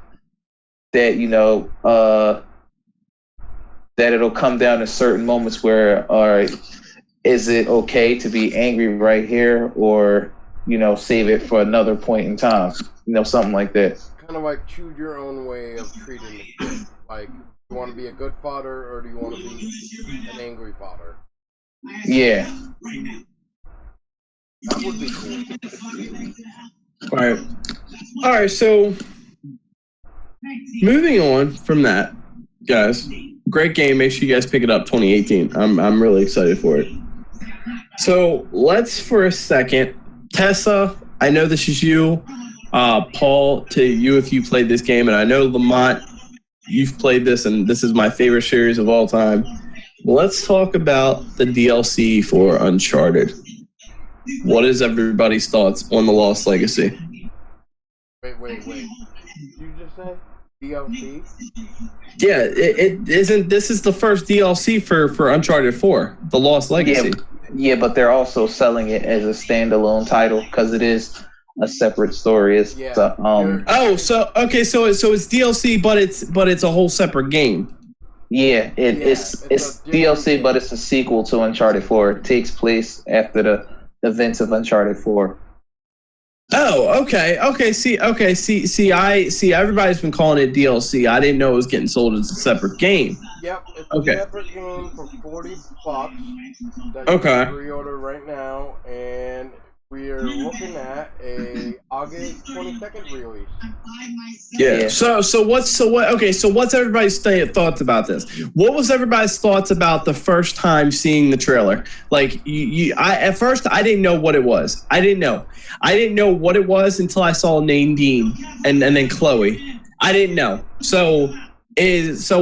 that, you know, that it'll come down to certain moments where, all right, is it okay to be angry right here, or, you know, save it for another point in time, you know, something like that. Kind of like choose your own way of treating the kid. Like, do you want to be a good father, or do you want to be an angry father? Yeah. That would be cool. All right. So moving on from that, guys, great game. Make sure you guys pick it up. 2018. I'm really excited for it. So let's for a second, Tessa. I know this is you. Paul, to you if you played this game, and I know Lamont, you've played this, and this is my favorite series of all time. Let's talk about the DLC for Uncharted. What is everybody's thoughts on the Lost Legacy? Wait. Did you just say DLC? Yeah, it isn't. This is the first DLC for Uncharted 4, The Lost Legacy. Yeah, but they're also selling it as a standalone title because it is a separate story. It's so it's DLC, but it's a whole separate game. Yeah, it's DLC, but it's a sequel to Uncharted 4. It takes place after the events of Uncharted 4. Oh, okay. See. Everybody's been calling it DLC. I didn't know it was getting sold as a separate game. Yep, it's a separate game for $40 that you can pre-order right now, and we're looking at a August 22nd release. Yeah. So what's everybody's thoughts about this? What was everybody's thoughts about the first time seeing the trailer? Like at first I didn't know what it was. I didn't know what it was until I saw Nadine and then Chloe. I didn't know. So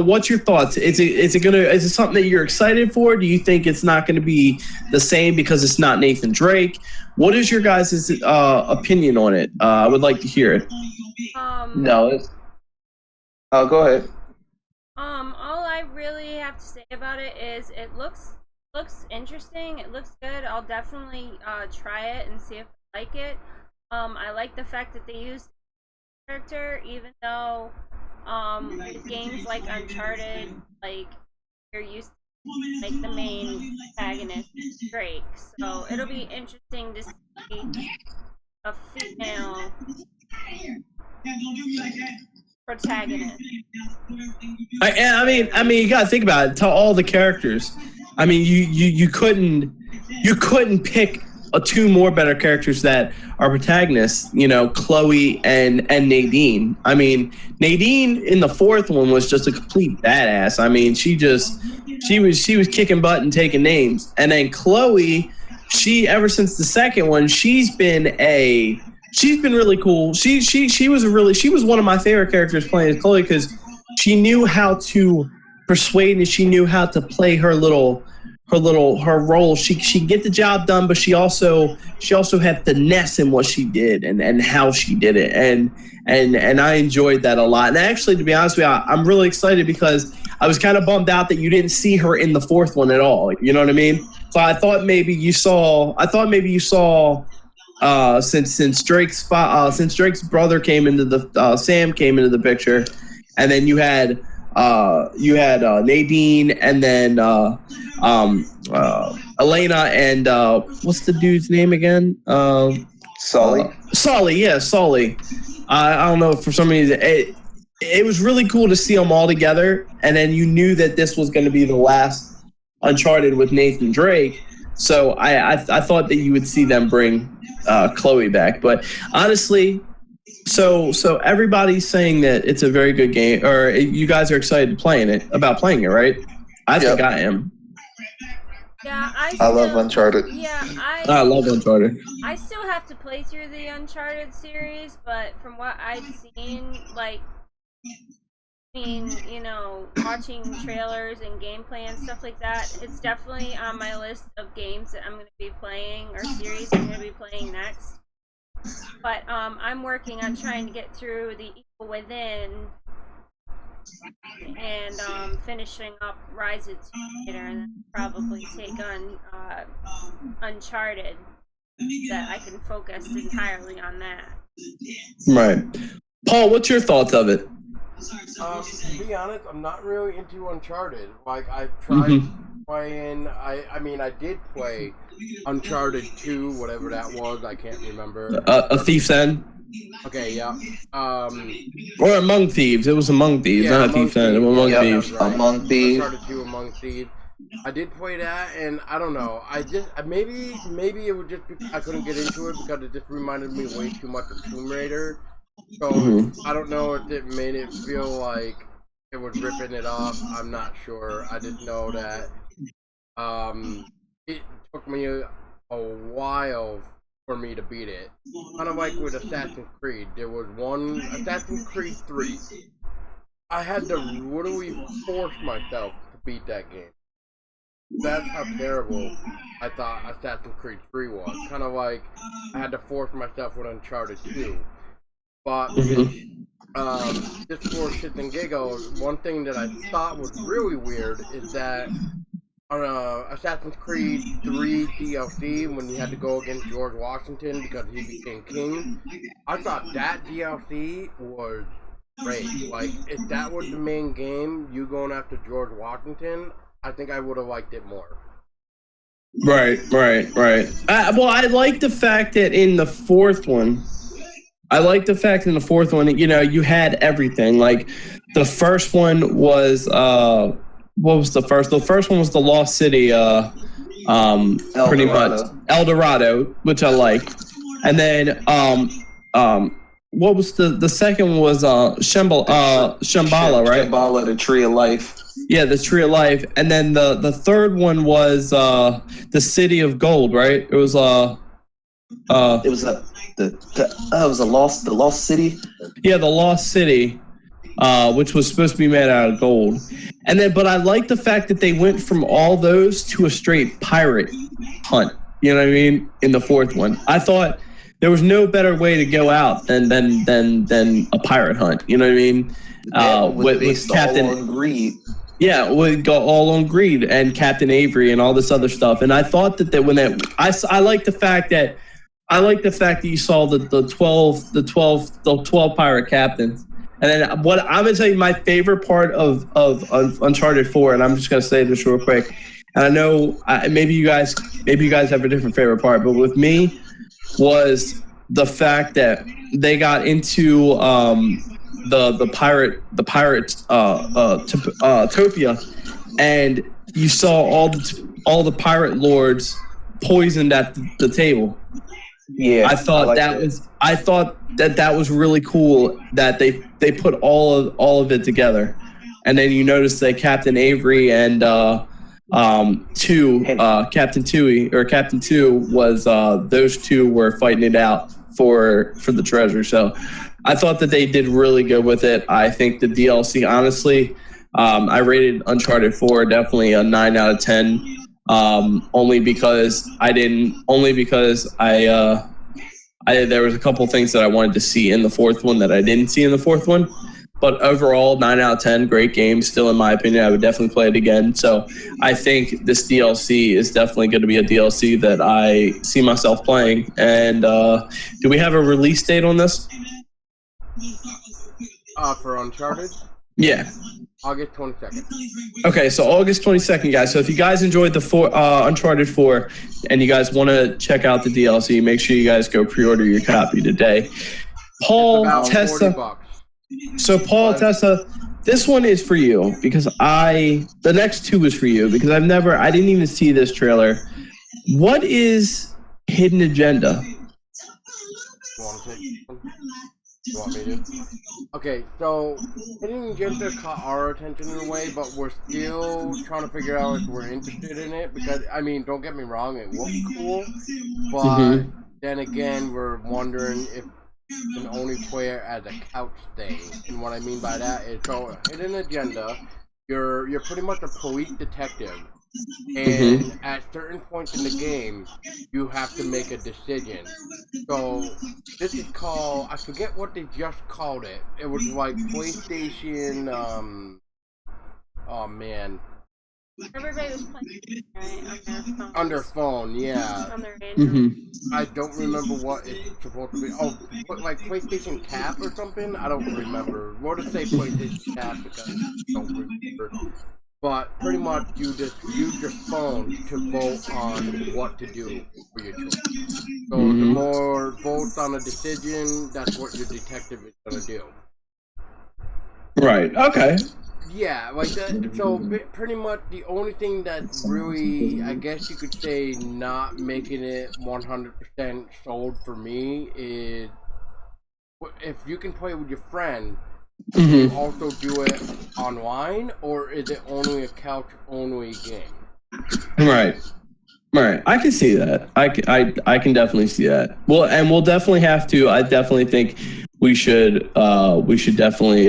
what's your thoughts? Is it something that you're excited for? Do you think it's not going to be the same because it's not Nathan Drake? What is your guys' opinion on it? I would like to hear it. Go ahead. All I really have to say about it is it looks interesting. It looks good. I'll definitely try it and see if I like it. I like the fact that they used character, even though with games like Uncharted, like you're used to like the main protagonist Drake. So it'll be interesting to see a female protagonist. I mean, you gotta think about it. To all the characters, I mean, you couldn't pick two more better characters that are protagonists, Chloe and Nadine. I mean, Nadine in the fourth one was just a complete badass. I mean, she was kicking butt and taking names. And then Chloe, ever since the second one, she's been really cool. She was one of my favorite characters playing as Chloe, because she knew how to persuade and she knew how to play her role. She get the job done, but she also had finesse in what she did and how she did it, and I enjoyed that a lot. And actually, to be honest with you, I'm really excited because I was kind of bummed out that you didn't see her in the fourth one at all. You know what I mean? So I thought maybe you saw since Drake's brother came into the Sam came into the picture, and then you had Nadine, and then Elena, and what's the dude's name again? Sully. Sully, yeah, Sully. I don't know, for some reason it was really cool to see them all together, and then you knew that this was going to be the last Uncharted with Nathan Drake. So I thought that you would see them bring Chloe back, but honestly. So everybody's saying that it's a very good game, or you guys are excited playing it, right? I think I am. Yeah, I love Uncharted. Yeah, I love Uncharted. I still have to play through the Uncharted series, but from what I've seen, watching trailers and gameplay and stuff like that, it's definitely on my list of games that I'm going to be playing, or series I'm going to be playing next. But I'm working on trying to get through the Evil Within and finishing up Rise of Tomb Raider, and then probably take on Uncharted, that I can focus entirely on that. Right. Paul, what's your thoughts of it? To be honest, I'm not really into Uncharted. I've tried playing. I did play Uncharted 2, whatever that was. I can't remember. A Thief's End. Okay, yeah. Or Among Thieves. It was Among Thieves, not a Thief's End. Among Thieves. Right. Among Thieves. Uncharted 2, Among Thieves. I did play that, and I don't know. Maybe it would just be I couldn't get into it because it just reminded me way too much of Tomb Raider. So I don't know if it made it feel like it was ripping it off. I'm not sure. I just know that it took me a while for me to beat it. Kind of like with Assassin's Creed. There was one Assassin's Creed 3. I had to literally force myself to beat that game. That's how terrible I thought Assassin's Creed 3 was. Kind of like I had to force myself with Uncharted 2. But just for shits and giggles, one thing that I thought was really weird is that on Assassin's Creed 3 DLC, when you had to go against George Washington because he became king, I thought that DLC was great. If that was the main game, you going after George Washington, I think I would have liked it more. Right. Well, I like the fact that in the fourth one, you had everything. Like, the first one was, what was the first? The first one was the Lost City, pretty much. El Dorado, which I liked. And then, what was the second one was, Shambhala, right? Shambhala, the Tree of Life. Yeah, the Tree of Life. And then the third one was, the City of Gold, right? It was, it was the Lost City. Yeah, the Lost City, which was supposed to be made out of gold. And then, but I like the fact that they went from all those to a straight pirate hunt. You know what I mean? In the fourth one, I thought there was no better way to go out than a pirate hunt. You know what I mean? With Captain all on greed. Yeah, we got all on greed and Captain Avery and all this other stuff. And I thought that I like the fact that you saw the 12 pirate captains. And then what I'm gonna tell you, my favorite part of Uncharted 4, and I'm just gonna say this real quick. And I know maybe you guys have a different favorite part, but with me was the fact that they got into the pirate Topia, and you saw all the pirate lords poisoned at the table. Yeah, I thought that was really cool that they put all of it together, and then you notice that Captain Avery and Captain Tui or Captain Two was those two were fighting it out for the treasure. So I thought that they did really good with it. I think the DLC, honestly, I rated Uncharted 4 definitely a 9 out of 10. Only because there was a couple things that I wanted to see in the fourth one that I didn't see in the fourth one. But overall, 9 out of 10, great game. Still, in my opinion, I would definitely play it again. So I think this DLC is definitely going to be a DLC that I see myself playing. And do we have a release date on this? For Uncharted? Yeah. August 22nd. Okay, so August 22nd, guys. So if you guys enjoyed the Uncharted 4 and you guys want to check out the DLC, make sure you guys go pre-order your copy today. Paul Tessa. So Paul Tessa, this one is for you because the next two is for you because I didn't even see this trailer. What is Hidden Agenda? You want me to? Okay, so Hidden Agenda caught our attention in a way, but we're still trying to figure out if we're interested in it because, I mean, don't get me wrong, it looks cool, but then again, we're wondering if you can only play it as a couch thing. And what I mean by that is, so Hidden Agenda, you're pretty much a police detective. And at certain points in the game, you have to make a decision. So this is called, I forget what they just called it. It was like PlayStation, oh man. Everybody was playing right, on their phone, yeah. On their Android. I don't remember what it's supposed to be. Oh, like PlayStation Tap or something? I don't remember. We'll just say PlayStation Tap because I don't remember. But pretty much you just use your phone to vote on what to do for your choice. So the more votes on a decision, that's what your detective is going to do. Right, okay. Yeah, like that. So pretty much the only thing that's really, I guess you could say, not making it 100% sold for me is if you can play with your friend, you also do it online, or is it only a couch-only game? Right. I can see that. I can definitely see that. Well, and we'll definitely have to. I definitely think we should definitely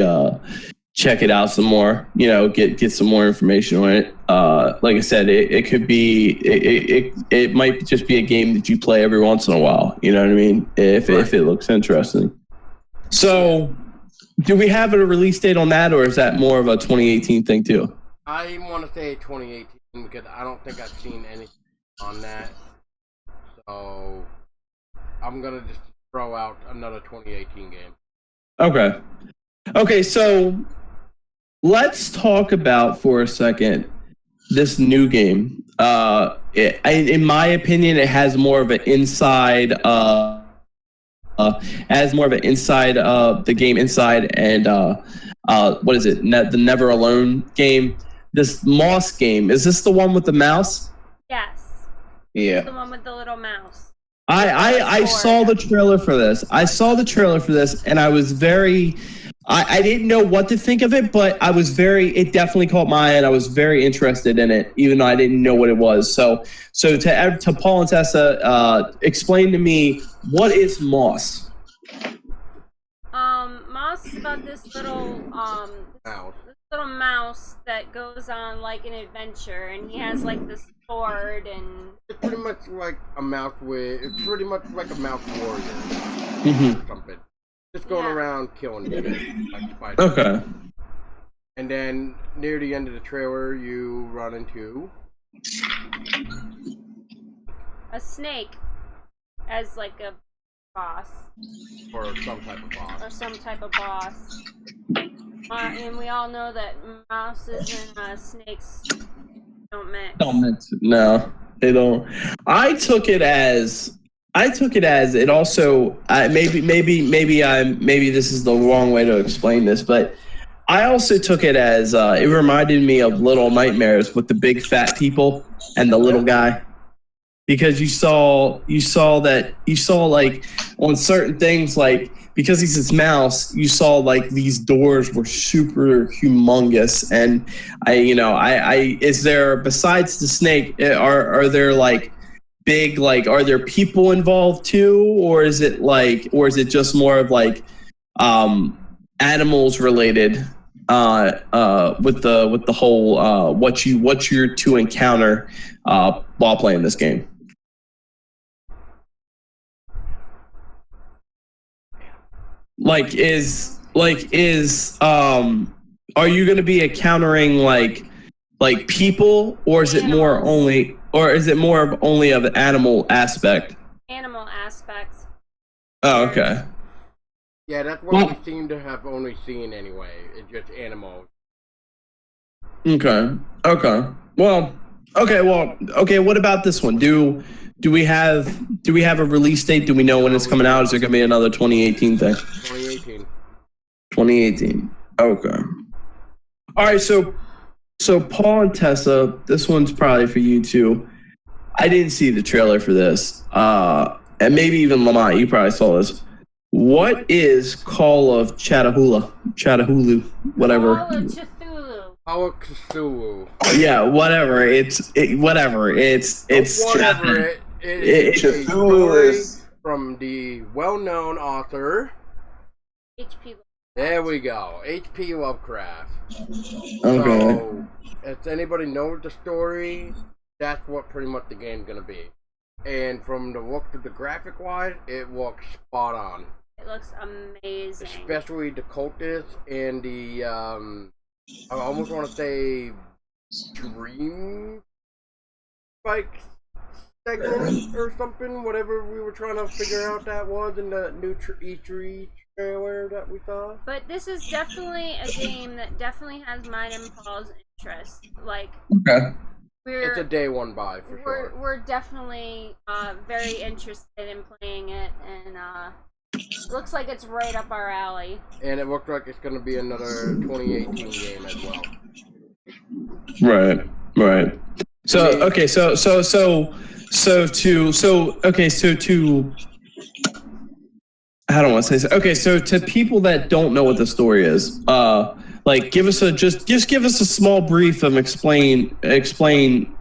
check it out some more. You know, get some more information on it. Like I said, it could be it might just be a game that you play every once in a while. You know what I mean? If it looks interesting. So, do we have a release date on that, or is that more of a 2018 thing too? I want to say 2018 because I don't think I've seen anything on that. So I'm gonna just throw out another 2018 game. Okay. So let's talk about for a second this new game. In my opinion, it has more of an inside. As more of an inside the game inside and what is it? The Never Alone game. This Moss game. Is this the one with the mouse? Yes. Yeah. It's the one with the little mouse. I saw the trailer for this. And I was very I didn't know what to think of it, but it definitely caught my eye and I was very interested in it, even though I didn't know what it was. So to Paul and Tessa, explain to me, what is Moss? Moss is about this little mouse that goes on like an adventure, and he has like this sword, and it's pretty much like a mouse warrior or something. Just going around killing people like spiders. Okay. And then near the end of the trailer, you run into a snake as like a boss. Or some type of boss. And we all know that mouses and snakes don't mix. No, they don't. I took it as it also maybe this is the wrong way to explain this, but I also took it as it reminded me of Little Nightmares with the big fat people and the little guy. because you saw like on certain things, like because he's this mouse, you saw like these doors were super humongous, and I is there, besides the snake, are there like big, like, are there people involved too, or is it just more of like animals related with the whole what you're to encounter while playing this game? Are you going to be encountering like people, or is it more of only of an animal aspect? Animal aspects. Oh, okay. Yeah, that's what we seem to have only seen anyway. It's just animals. Okay. Well, what about this one? Do we have a release date? Do we know when it's coming out? Is it going to be another 2018 thing? 2018. Okay. All right, so Paul and Tessa, this one's probably for you too. I didn't see the trailer for this. And maybe even Lamont, you probably saw this. What is Call of Cthulhu, whatever. Call of Cthulhu. Call of Cthulhu. Yeah, whatever. It's whatever. It's Cthulhu is from the well-known author H.P. There we go. H.P. Lovecraft. Okay. So, if anybody knows the story, that's what pretty much the game's gonna be. And from the look of the graphic wise, it looks spot on. It looks amazing. Especially the cultists and the I almost want to say dream like segment or something, whatever we were trying to figure out that was in the new E3 trailer that we saw. But this is definitely a game that definitely has mine and Paul's interest. Like, okay. It's a day one buy for sure. We're definitely very interested in playing it, and looks like it's right up our alley. And it looks like it's going to be another 2018 game as well. Right. So okay, so I don't want to say so. Okay, so to people that don't know what the story is, like give us a small brief of explain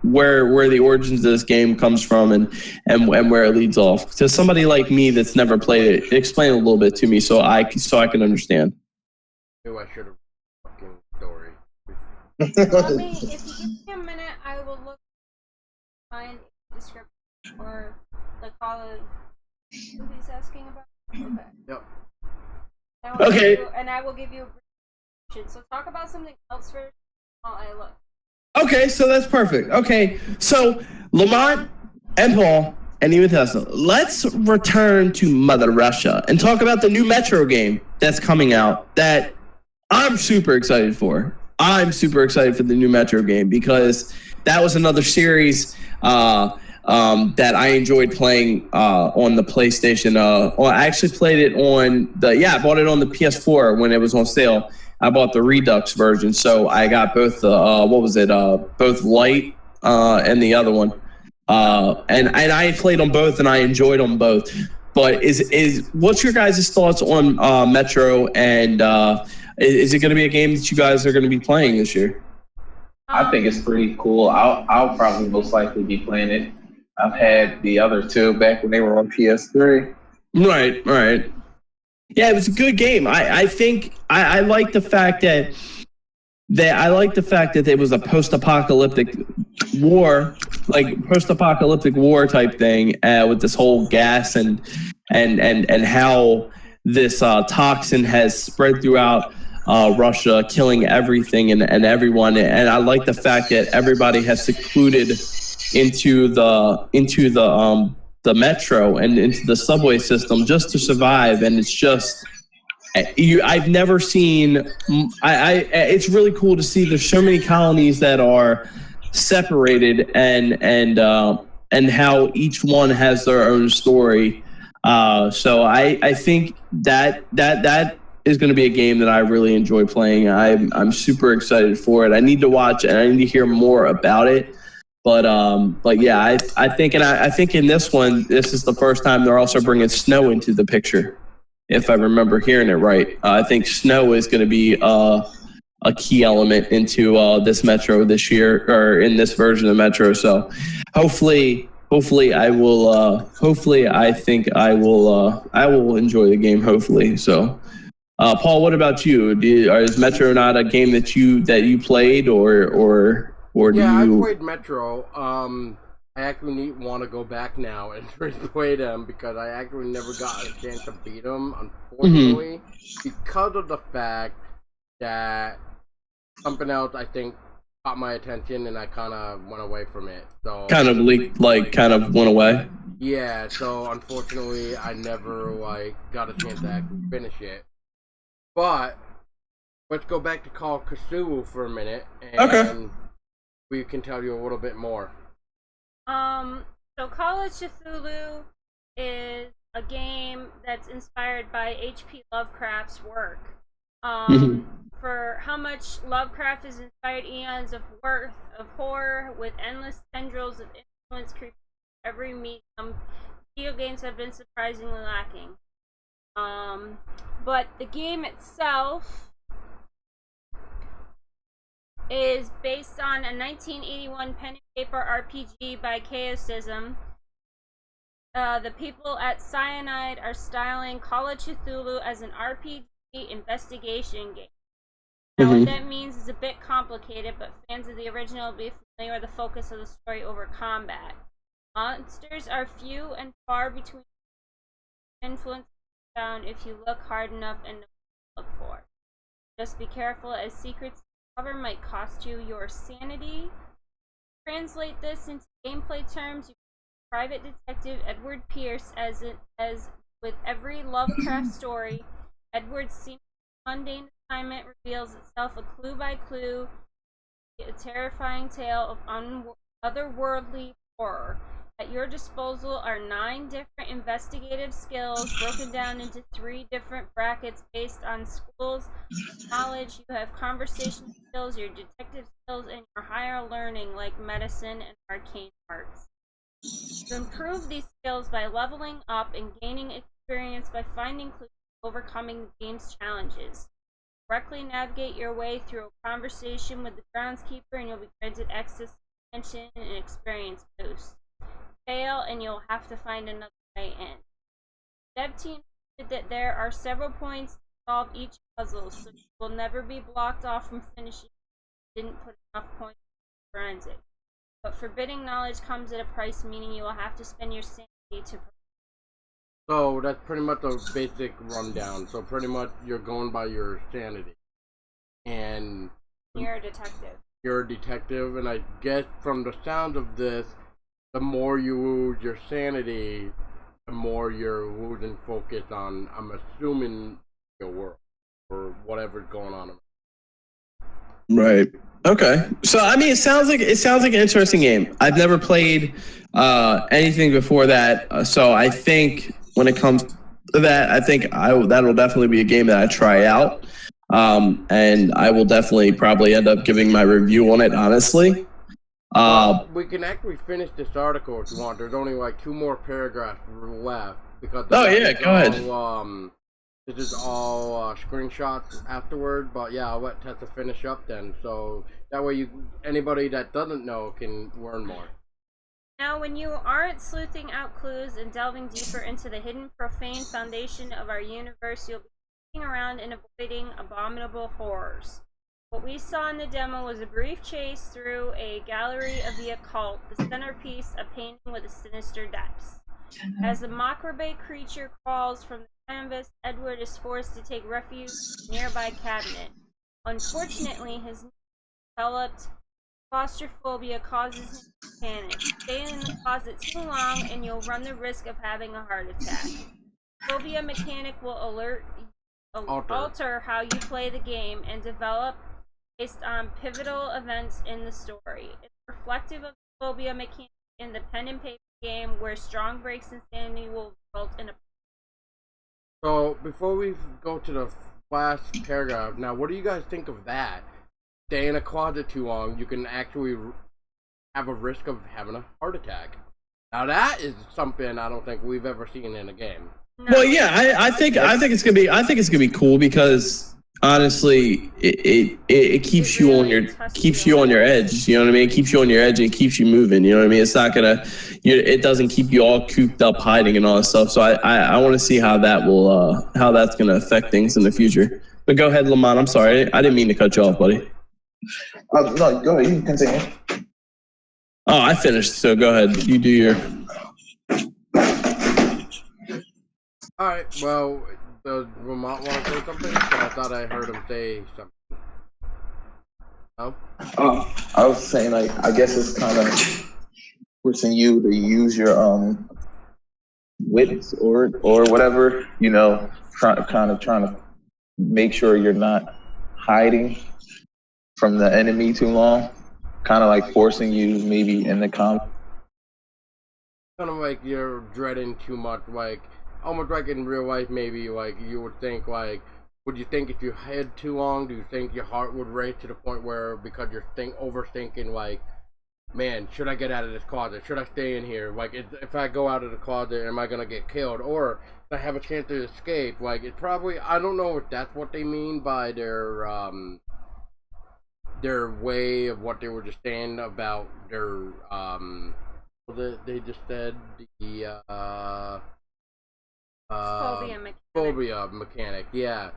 where the origins of this game comes from and where it leads off. To somebody like me that's never played it, explain a little bit to me so I can understand. I should have fucking story. If you give me a minute, I will look find a description or the call of who he's asking about. Okay. Yep. Okay. And I will give you a brief. So talk about something else first while I look. Okay, so that's perfect. Okay, so Lamont and Paul and even Tessa, let's return to Mother Russia and talk about the new Metro game that's coming out that I'm super excited for. I'm super excited for the new Metro game because that was another series that I enjoyed playing on the PlayStation. I actually played it on I bought it on the PS4 when it was on sale. I bought the Redux version, so I got both the both Light and the other one. And I played on both and I enjoyed them both. But what's your guys' thoughts on Metro, and is it going to be a game that you guys are going to be playing this year? I think it's pretty cool. I'll probably most likely be playing it. I've had the other two back when they were on PS3. Right. Yeah, it was a good game. I think I like the fact that it was a post-apocalyptic war type thing with this whole gas and how this toxin has spread throughout Russia, killing everything and everyone. And I like the fact that everybody has secluded into the metro and into the subway system just to survive. And it's just I've never seen. It's really cool to see. There's so many colonies that are separated, and how each one has their own story. So I think that is going to be a game that I really enjoy playing. I'm super excited for it. I need to watch and I need to hear more about it. But yeah, I think I think in this one, this is the first time they're also bringing snow into the picture. If I remember hearing it right, I think snow is going to be a key element into this Metro this year, or in this version of Metro. So hopefully I will. Hopefully, I think I will enjoy the game. Hopefully, so. Paul, what about you? Is Metro not a game that you played, or do Yeah, I you? played Metro. I actually want to go back now and replay them because I actually never got a chance to beat them, unfortunately, because of the fact that something else I think caught my attention and I kind of went away from it. So Kind of leaked, like kind of went away. yeah, so unfortunately I never got a chance to actually finish it. But let's go back to Call of Cthulhu for a minute, and we can tell you a little bit more. So Call of Cthulhu is a game that's inspired by H.P. Lovecraft's work. For how much Lovecraft has inspired eons of worth of horror with endless tendrils of influence creeping every medium, video games have been surprisingly lacking. But the game itself is based on a 1981 pen and paper RPG by Chaosism. The people at Cyanide are styling Call of Cthulhu as an RPG investigation game. Now, what that means is a bit complicated, but fans of the original will be familiar with the focus of the story over combat. Monsters are few and far between. Influence found if you look hard enough and know what to look for. Just be careful, as secrets cover might cost you your sanity. Translate this into gameplay terms. Private Detective Edward Pierce, as with every Lovecraft story, Edward's seemingly mundane assignment reveals itself a clue by clue, a terrifying tale of otherworldly horror. At your disposal are 9 different investigative skills broken down into 3 different brackets based on schools knowledge. You have conversation skills, your detective skills, and your higher learning like medicine and arcane arts. You improve these skills by leveling up and gaining experience by finding clues and overcoming the game's challenges. Correctly navigate your way through a conversation with the groundskeeper and you'll be granted access to attention and experience boosts. Fail and you'll have to find another way in. The dev team said that there are several points to solve each puzzle, so you will never be blocked off from finishing if you didn't put enough points in forensic. But forbidding knowledge comes at a price, meaning you will have to spend your sanity to. So that's pretty much a basic rundown. So pretty much you're going by your sanity, and You're a detective. You're a detective, and I guess from the sound of this, the more you lose your sanity, the more you're losing focus on, I'm assuming, your world or whatever's going on. Right. Okay. So I mean, it sounds like an interesting game. I've never played anything before that, so I think when it comes to that, I think that'll definitely be a game that I try out, and I will definitely probably end up giving my review on it. Honestly. We can actually finish this article if you want. There's only 2 more paragraphs left because go ahead. This is all screenshots afterward, but yeah, I'll let Tessa finish up then, so that way anybody that doesn't know can learn more. Now, when you aren't sleuthing out clues and delving deeper into the hidden, profane foundation of our universe, you'll be looking around and avoiding abominable horrors. What we saw in the demo was a brief chase through a gallery of the occult, the centerpiece a painting with a sinister depths. As the macabre creature crawls from the canvas, Edward is forced to take refuge in a nearby cabinet. Unfortunately, his developed claustrophobia causes him to panic. Stay in the closet too long and you'll run the risk of having a heart attack. Phobia mechanic will alter how you play the game and develop based on pivotal events in the story. It's reflective of the phobia mechanic in the pen and paper game, where strong breaks in sanity will result in a. So before we go to the last paragraph, now what do you guys think of that? Stay in a closet too long, you can actually have a risk of having a heart attack. Now that is something I don't think we've ever seen in a game. No. Well, yeah, I think it's gonna be cool because honestly, it keeps you on your edge. You know what I mean? It keeps you on your edge and it keeps you moving. You know what I mean? It's not gonna, it doesn't keep you all cooped up hiding and all that stuff. So I want to see how that's gonna affect things in the future. But go ahead, Lamont. I'm sorry, I didn't mean to cut you off, buddy. No, go ahead. You can continue. Oh, I finished. So go ahead. You do your. All right. Well, does Vermont want to say something? I thought I heard him say something. No. I was saying, like, I guess it's kind of forcing you to use your wits or whatever, you know, trying to make sure you're not hiding from the enemy too long, kind of like forcing you maybe in the combat. Kind of like you're dreading too much, like almost like in real life. Maybe like you would think, like, would you think if you hid too long, do you think your heart would race to the point where, because you're overthinking, like, man, should I get out of this closet? Should I stay in here? Like, if I go out of the closet, am I gonna get killed? Or if I have a chance to escape? Like, it's probably, I don't know if that's what they mean by their way of what they were just saying about their they just said the phobia mechanic, yeah.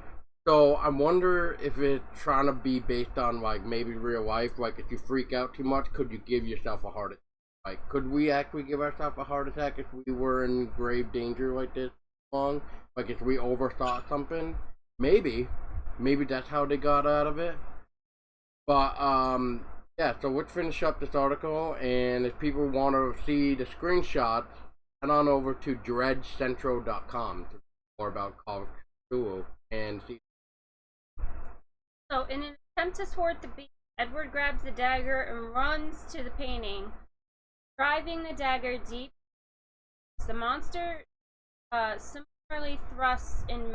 So I wonder if it's trying to be based on, like, maybe real life. Like, if you freak out too much, could you give yourself a heart attack? Like, could we actually give ourselves a heart attack if we were in grave danger like this long? Like, if we overthought something? Maybe that's how they got out of it. But yeah, so let's finish up this article, and if people want to see the screenshots, head on over to dreadcentral.com to learn more about Call of Cthulhu and see. So, in an attempt to thwart the beast, Edward grabs the dagger and runs to the painting, driving the dagger deep. The monster similarly thrusts in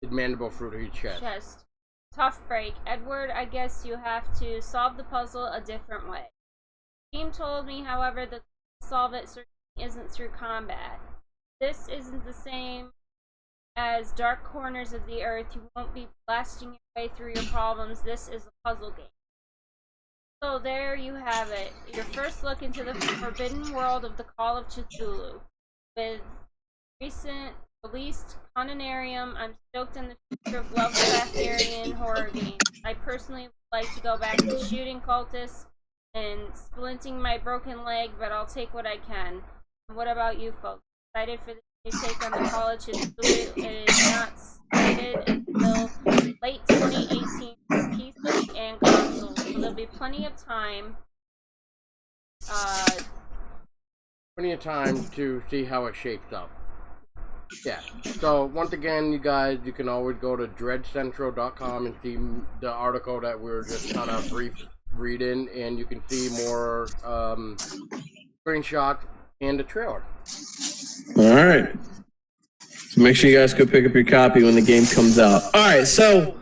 mandible through his chest. Tough break. Edward, I guess you have to solve the puzzle a different way. The team told me, however, that to solve it certainly isn't through combat. This isn't the same as Dark Corners of the Earth. You won't be blasting your way through your problems. This is a puzzle game. So there you have it. Your first look into the forbidden world of the Call of Cthulhu. With recent released Conanarium, I'm stoked on the future of Lovecraftian horror games. I personally would like to go back to shooting cultists and splinting my broken leg, but I'll take what I can. And what about you folks? Excited for this new take on the Call of Cthulhu? It is not slated until late 2018 for PC and console, so there'll be plenty of time. Plenty of time to see how it shapes up. Yeah, so once again, you guys, you can always go to dreadcentral.com and see the article that we were just kind of brief reading, and you can see more screenshots and the trailer. Alright. So make sure you guys go pick up your copy when the game comes out. Alright, so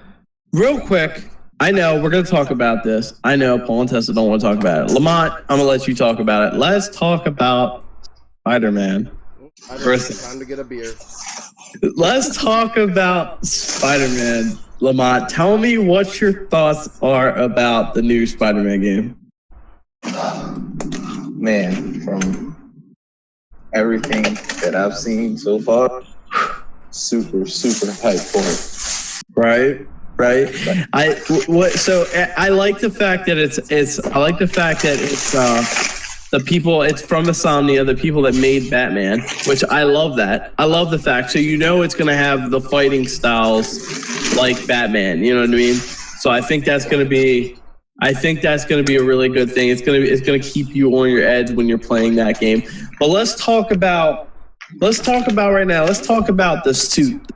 real quick, I know we're going to talk about this. I know Paul and Tessa don't want to talk about it. Lamont, I'm going to let you talk about it. Let's talk about Spider-Man. Time to get a beer. Let's talk about Spider-Man. Lamont, tell me what your thoughts are about the new Spider-Man game. Man, from everything that I've seen so far, super hyped for it. Right. I like the fact that it's the people, it's from Insomnia, the people that made Batman, which I love that. I love the fact. So it's going to have the fighting styles like Batman, you know what I mean? So I think that's going to be a really good thing. It's going to keep you on your edge when you're playing that game. But let's talk about right now. Let's talk about the suit.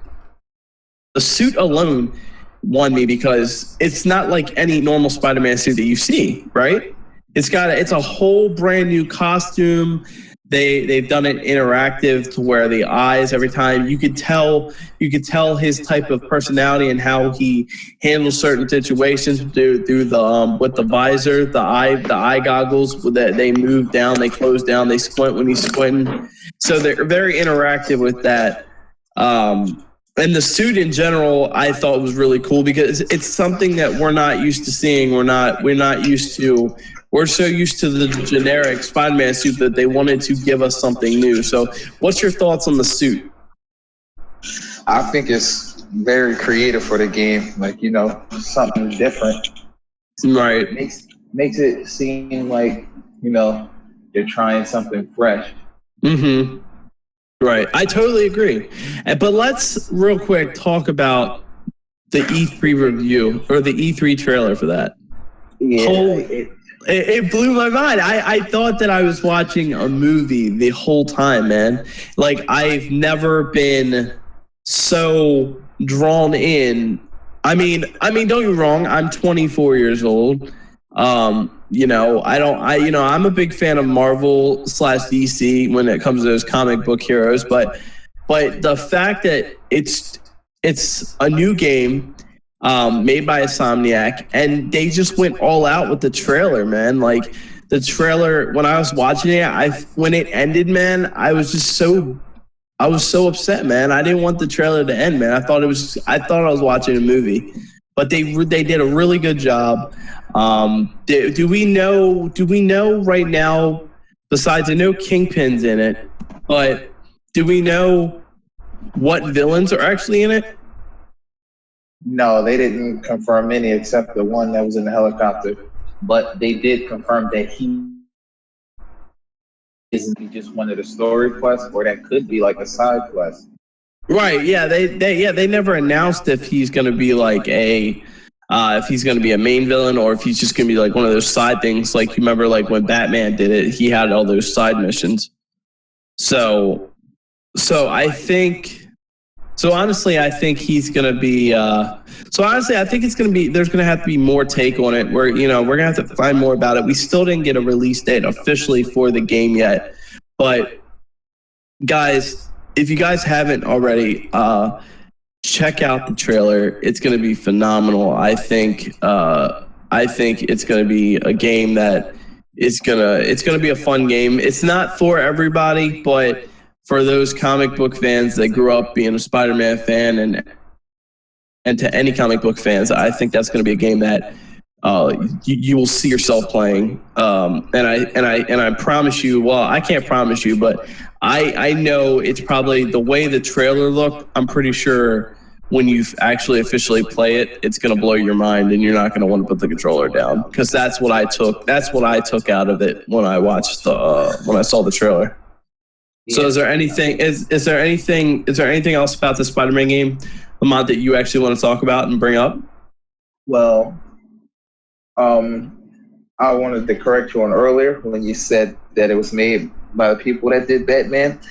The suit alone won me because it's not like any normal Spider-Man suit that you see, right? It's a whole brand new costume. they've done it interactive to where the eyes every time you could tell his type of personality and how he handles certain situations through the with the visor, the eye goggles that they move down, they close down, they squint when he's squinting. So they're very interactive with that. And the suit in general, I thought was really cool because it's something that we're not used to seeing. We're not used to. We're so used to the generic Spider-Man suit that they wanted to give us something new. So, what's your thoughts on the suit? I think it's very creative for the game. Like, something different. Right. Makes it seem like, they're trying something fresh. Mm-hmm. Right. I totally agree. But let's real quick talk about the E3 review or the E3 trailer for that. Yeah. It blew my mind. I thought that I was watching a movie the whole time, man. Like, I've never been so drawn in. I mean, don't get me wrong. I'm 24 years old. I'm a big fan of Marvel / DC when it comes to those comic book heroes. But the fact that it's a new game, made by Insomniac, and they just went all out with the trailer, man. Like, the trailer, when I was watching it, when it ended, man, I was so upset, man. I didn't want the trailer to end, man. I thought I was watching a movie, but they did a really good job. Do we know right now, besides, I know Kingpin's in it, but do we know what villains are actually in it? No, they didn't confirm any except the one that was in the helicopter. But they did confirm that he isn't just one of the story quests, or that could be like a side quest. Right. Yeah. They never announced if he's going to be like if he's going to be a main villain or if he's just going to be like one of those side things. Like, you remember, like when Batman did it, he had all those side missions. So honestly, I think he's going to be. I think it's going to be. There's going to have to be more take on it. We're going to have to find more about it. We still didn't get a release date officially for the game yet. But guys, if you guys haven't already, check out the trailer. It's going to be phenomenal. I think it's going to be a game that it's going to be a fun game. It's not for everybody, but for those comic book fans that grew up being a Spider-Man fan and to any comic book fans, I think that's going to be a game that you will see yourself playing. And I promise you, well, I can't promise you, but I know it's probably the way the trailer looked. I'm pretty sure when you actually officially play it, it's going to blow your mind and you're not going to want to put the controller down, because that's what I took out of it when I watched when I saw the trailer. Yeah. So is there anything else about the Spider-Man game, Lamont, that you actually want to talk about and bring up? Well, I wanted to correct you on earlier when you said that it was made by the people that did Batman.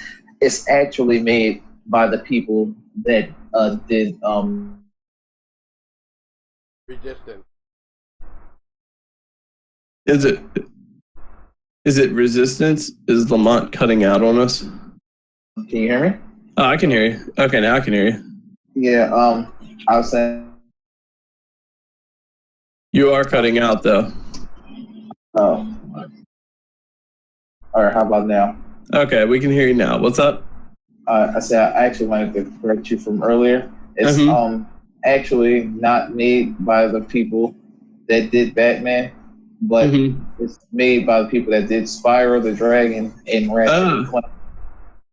It's actually made by the people that did Resistance. Is it Resistance? Is Lamont cutting out on us? Can you hear me? Oh, I can hear you. Okay, now I can hear you. Yeah, I was saying. You are cutting out, though. Oh. All right, how about now? Okay, we can hear you now. What's up? I said I actually wanted to correct you from earlier. It's actually not made by the people that did Batman, but it's made by the people that did Spyro the Dragon and Ratchet & Clank.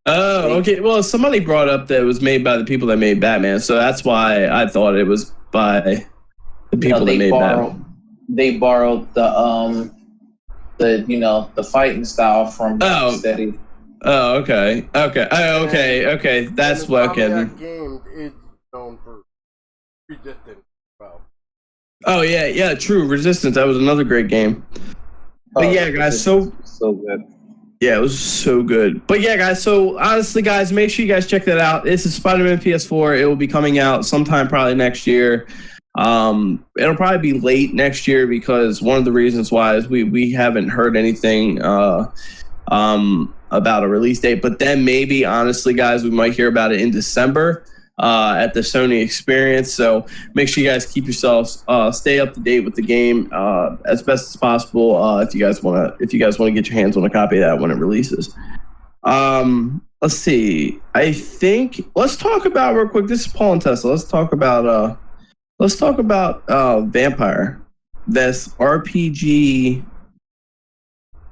Oh, okay. Well, somebody brought up that it was made by the people that made Batman, so that's why I thought it was by the people that made Batman. They borrowed the fighting style from Rocksteady. Oh, okay. Okay. That's what That game is known for Resistance. Well. Oh yeah, true. Resistance. That was another great game. But yeah, guys, so good. Yeah, it was so good. But yeah, guys, so honestly, guys, make sure you guys check that out. This is Spider-Man PS4. It will be coming out sometime probably next year. It'll probably be late next year because one of the reasons why is we haven't heard anything about a release date, but then maybe, honestly, guys, we might hear about it in December at the Sony Experience. So make sure you guys keep yourselves stay up to date with the game as best as possible. If you guys want to get your hands on a copy of that when it releases. Let's see. I think let's talk about real quick. This is Paul and Tesla. Let's talk about Vampire, this RPG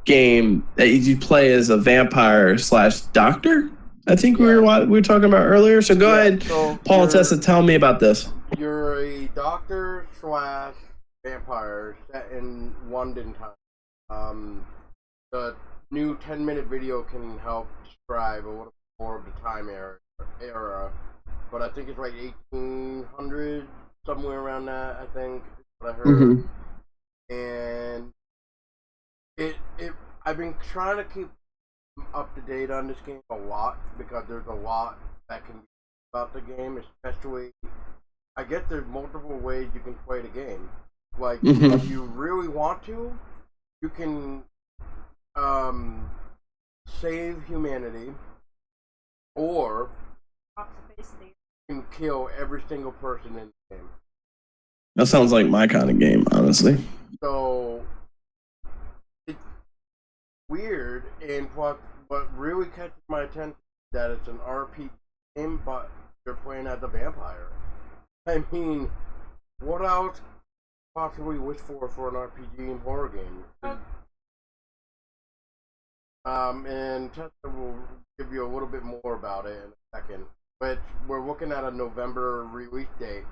game that you play as a vampire / doctor. I think we were talking about earlier. So go ahead, so Paul and Tessa, tell me about this. You're a doctor / vampire set in London time. The new 10-minute video can help describe a little more of the time era, but I think it's like 1800, somewhere around that. I think is what I heard, and I've been trying to keep up to date on this game a lot because there's a lot that can be about the game, especially I guess there's multiple ways you can play the game. Like if you really want to, you can save humanity, or you can kill every single person in the game. That sounds like my kind of game, honestly. So it's weird, and what really catches my attention is that it's an RPG game, but you're playing as a vampire. I mean, what else possibly wish for an RPG and horror game? And Tessa will give you a little bit more about it in a second. But we're looking at a November release date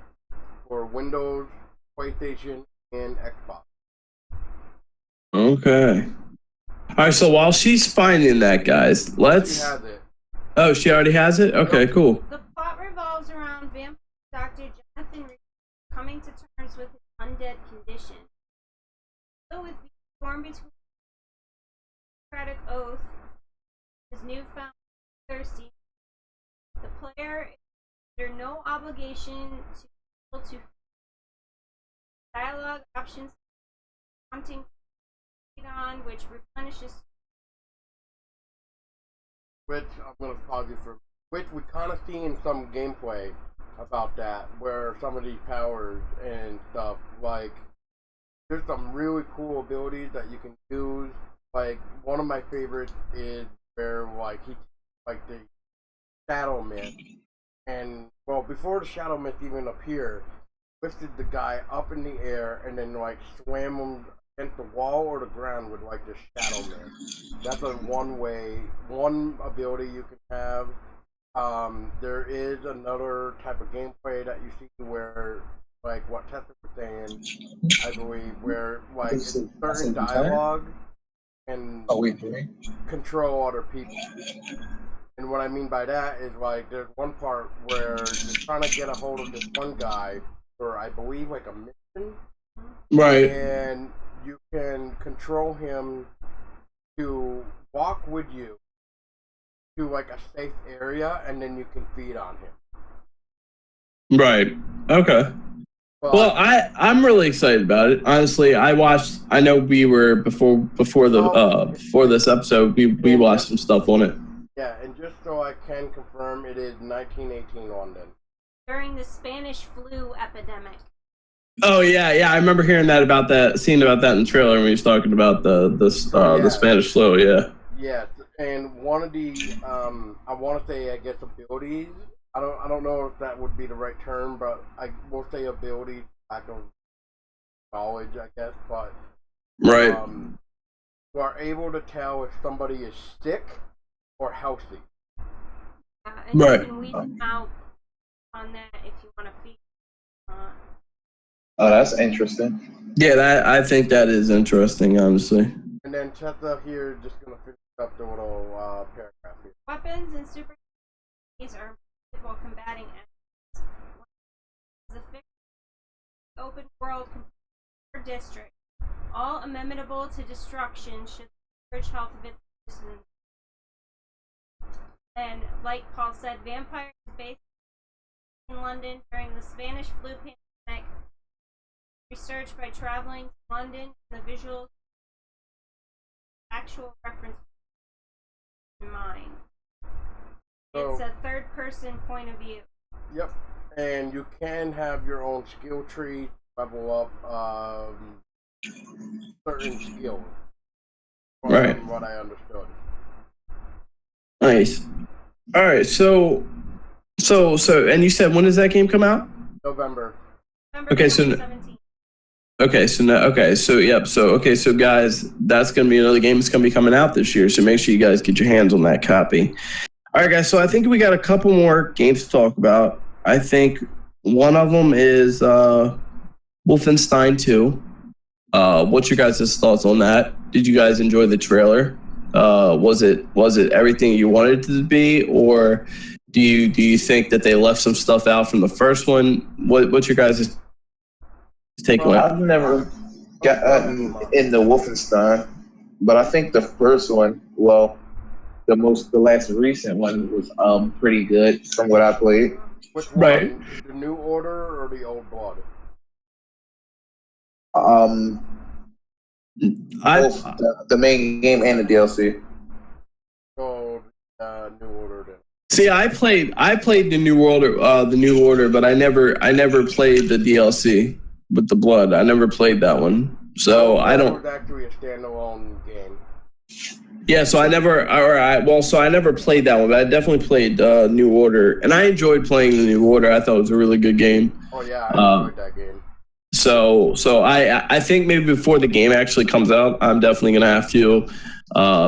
for Windows, PlayStation, and Xbox. Okay. All right, so while she's finding that, guys, let's... She has it. Oh, she already has it? Okay, cool. The plot revolves around vampire Dr. Jonathan Reed coming to terms with his undead condition. So with being torn between Hippocratic oath, his newfound thirsty, the player is under no obligation to dialogue options prompting on which replenishes, which I'm going to pause you for, which we kind of see in some gameplay about that, where some of these powers and stuff, like there's some really cool abilities that you can use. Like one of my favorites is where like he like the shadow mist, and well before the shadow mist even appeared, lifted the guy up in the air and then like swam him against the wall or the ground with like the shadow mist. That's a one ability you can have. There is another type of gameplay that you see where, like what Tessa was saying, I believe, where like it's certain dialogue and control other people. And what I mean by that is like there's one part where you're trying to get a hold of this one guy for I believe like a mission. Right. And you can control him to walk with you to like a safe area, and then you can feed on him. Right. Okay. Well, I'm really excited about it. Honestly, I know we were before this episode we watched some stuff on it. Yeah, and just so I can confirm, it is 1918 London. During the Spanish flu epidemic. Oh yeah, I remember hearing seeing about that in the trailer when he was talking about the Spanish flu. Yeah. Yes, and one of the I want to say I guess abilities. I don't know if that would be the right term, but I will say ability, lack of knowledge, I guess. But right, you are able to tell if somebody is sick or healthy. And you can weed them out on that if you want to feed. Oh, that's interesting. Yeah, I think that is interesting, honestly. And then Tessa here just gonna finish up the little paragraph here. Weapons and super are while combating enemies. The fixed open world district, all amenable to destruction should the average health of its citizens. And like Paul said, Vampire is based in London during the Spanish flu pandemic. Research by traveling to London and the visuals actual reference in mind. So, It's a third-person point of view. Yep, and you can have your own skill tree, level up certain skills. From Right. what I understood. Nice. All right. So, and you said when does that game come out? November. Okay, so 2017. So guys, that's gonna be another game that's gonna be coming out this year. So make sure you guys get your hands on that copy. All right, guys. So I think we got a couple more games to talk about. I think one of them is Wolfenstein 2. What's your guys' thoughts on that? Did you guys enjoy the trailer? Was it everything you wanted it to be, or do you think that they left some stuff out from the first one? What's your guys' take on it? I've never gotten into Wolfenstein, but I think the first one, well, the last recent one was pretty good from what I played. Which one? Right. The New Order or the Old Blood? Both the main game and the DLC. Oh, New Order then. See, I played the New Order, but I never played the DLC with the blood. I never played that one, so I don't. It was actually a standalone game. Yeah, so I never played that one, but I definitely played New Order, and I enjoyed playing the New Order. I thought it was a really good game. Oh yeah, I enjoyed that game. So I think maybe before the game actually comes out, I'm definitely gonna have to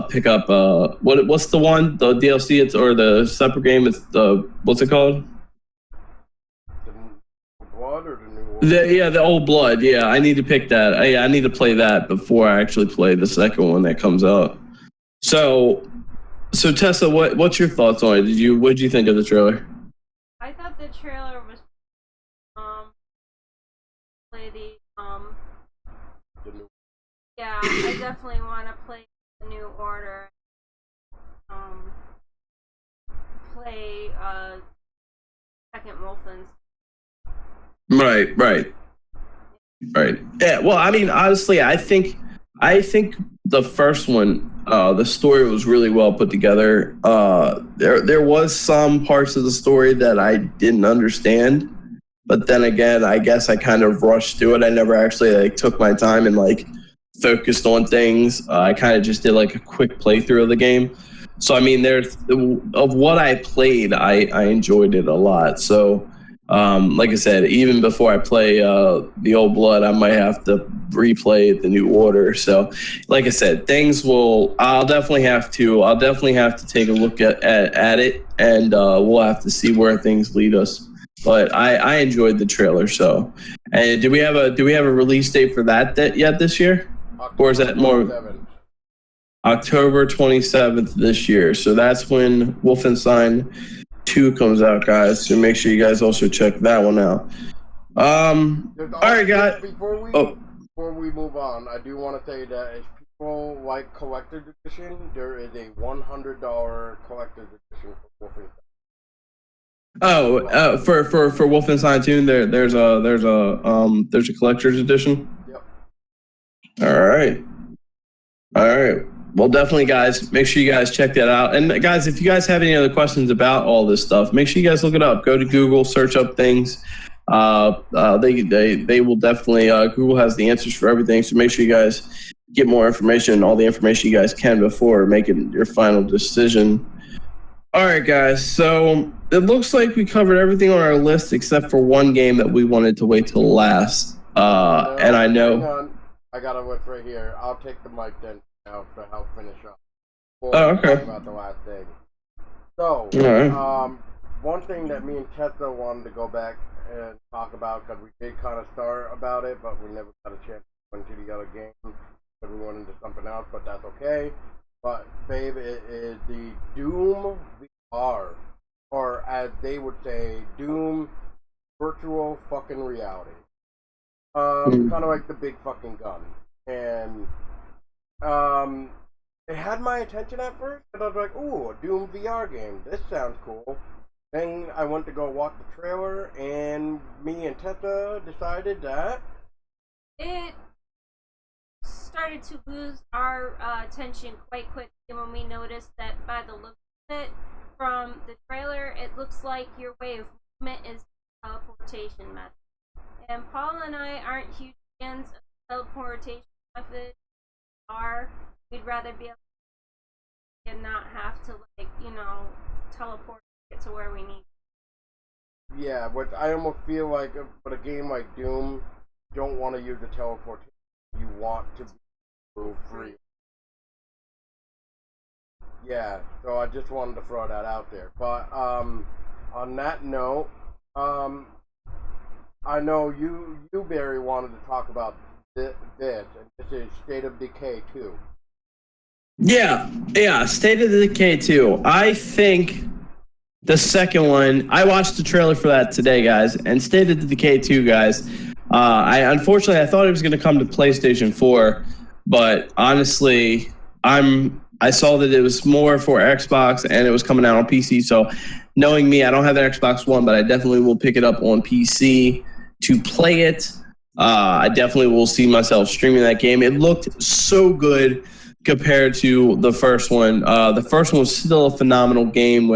pick up what's the one, the DLC or the separate game? It's what's it called? The Blood or the New Order? The Old Blood. Yeah, I need to pick that. I need to play that before I actually play the second one that comes out. So Tessa, what's your thoughts on it? What did you think of the trailer? I thought the trailer was play the New yeah, I definitely want to play the New Order. Play second Wolfenstein. Right. Yeah. Well, I mean, honestly, I think the first one, the story was really well put together. There was some parts of the story that I didn't understand, but then again, I guess I kind of rushed through it. I never actually took my time and focused on things. I kind of just did a quick playthrough of the game. So I mean, of what I played, I enjoyed it a lot. So. Like I said, even before I play the Old Blood, I might have to replay the New Order. So, like I said, I'll definitely have to take a look at it, and we'll have to see where things lead us. But I enjoyed the trailer. So, and do we have a release date for that yet this year, or is that more 27th. October 27th this year? So that's when Wolfenstein 2 comes out, guys, so make sure you guys also check that one out. All right, guys. Before we move on, I do want to say that if people like collector's edition, there is a $100 collector's edition for Wolfenstein. For Wolfenstein 2, there's a collector's edition. Yep. All right. Well, definitely, guys, make sure you guys check that out. And guys, if you guys have any other questions about all this stuff, make sure you guys look it up. Go to Google, search up things. They will definitely. Google has the answers for everything. So make sure you guys get more information and all the information you guys can before making your final decision. All right, guys. So it looks like we covered everything on our list except for one game that we wanted to wait till last. And I know. Hang on. I got a list right here. I'll take the mic then. To help finish up. Okay. About the last thing. So, one thing that me and Tessa wanted to go back and talk about, because we did kind of start about it, but we never got a chance to go into the other game because we went into something else, but that's okay. But, babe, it is the Doom VR, or as they would say, Doom virtual fucking reality. Kind of like the big fucking gun. And it had my attention at first, and I was like, ooh, a Doom VR game. This sounds cool. Then I went to go watch the trailer, and me and Tessa decided that It started to lose our attention quite quickly when we noticed that by the look of it from the trailer, it looks like your way of movement is the teleportation method. And Paul and I aren't huge fans of the teleportation method. We'd rather be able to and not have to, like, teleport to get to where we need. Yeah, but I almost feel like with a game like Doom, you don't want to use the teleportation. You want to move free. Yeah, so I just wanted to throw that out there. But on that note, I know you Barry, wanted to talk about this, and this is State of Decay 2. Yeah, State of Decay 2. I think the second one, I watched the trailer for that today, guys, and State of Decay 2, guys. Unfortunately, I thought it was going to come to PlayStation 4, but honestly, I saw that it was more for Xbox and it was coming out on PC. So, knowing me, I don't have an Xbox One, but I definitely will pick it up on PC to play it. I definitely will see myself streaming that game. It looked so good compared to the first one. The first one was still a phenomenal game.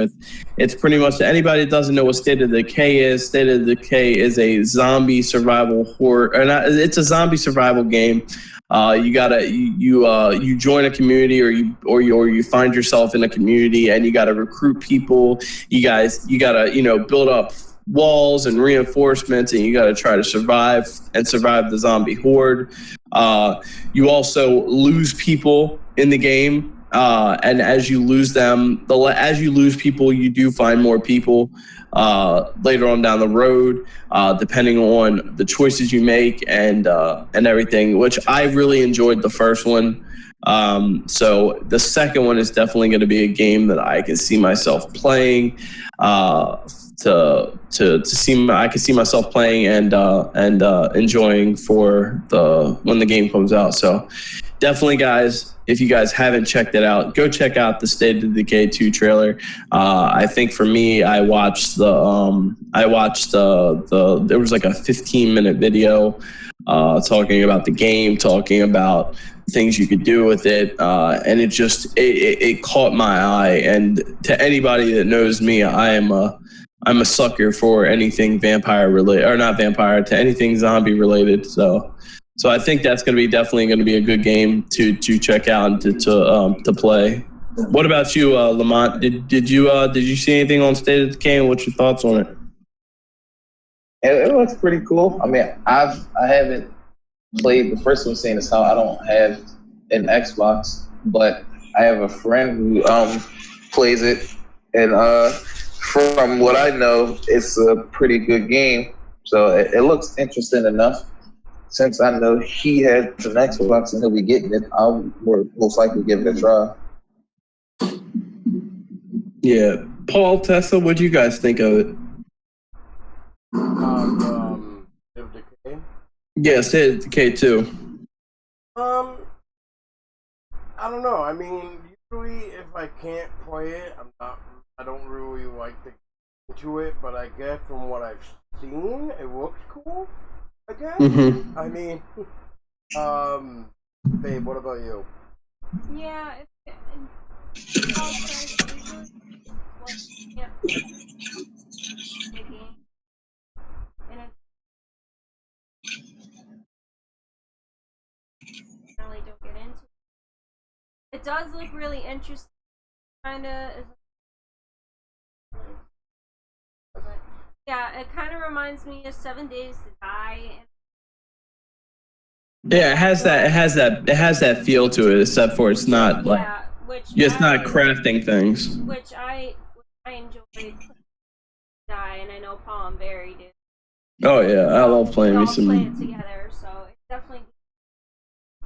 It's pretty much, anybody that doesn't know what State of Decay is, State of Decay is a zombie survival horror, it's a zombie survival game. You join a community or you find yourself in a community and you gotta recruit people. You gotta build up walls and reinforcements, and you gotta try to survive the zombie horde. You also lose people in the game, and as you lose people, you do find more people later on down the road, depending on the choices you make and everything, which I really enjoyed the first one. So the second one is definitely going to be a game that I can see myself playing. I can see myself playing and enjoying when the game comes out. So definitely, guys, if you guys haven't checked it out, go check out the State of Decay 2 trailer. I think for me, I watched there was like a 15-minute video talking about the game, talking about things you could do with it, and it caught my eye. And to anybody that knows me, I'm a sucker for anything vampire related, or not vampire, to anything zombie related. So I think that's definitely going to be a good game to check out and to play. What about you, Lamont? Did you see anything on State of Decay, and what's your thoughts on it? It looks pretty cool. I mean, I haven't played the first one, seeing as how I don't have an Xbox, but I have a friend who plays it, and from what I know, it's a pretty good game. So it looks interesting enough. Since I know he has an Xbox and he'll be getting it, I'll most likely give it a try. Yeah. Paul, Tessa, what do you guys think of it? State of Decay? Yeah, State of Decay 2. I don't know. I mean, usually if I can't play it, I don't really like to get into it, but I guess from what I've seen, it looks cool. I guess. Mm-hmm. I mean, babe, what about you? Yeah, really don't get into it. It does look really interesting, kinda. Yeah, it kind of reminds me of 7 Days to Die. Yeah, it has that feel to it, except for it's not like it's not crafting things. Which I enjoyed Die, and I know Paul and Barry do. Oh yeah, I love playing me some. Play it together, so it's definitely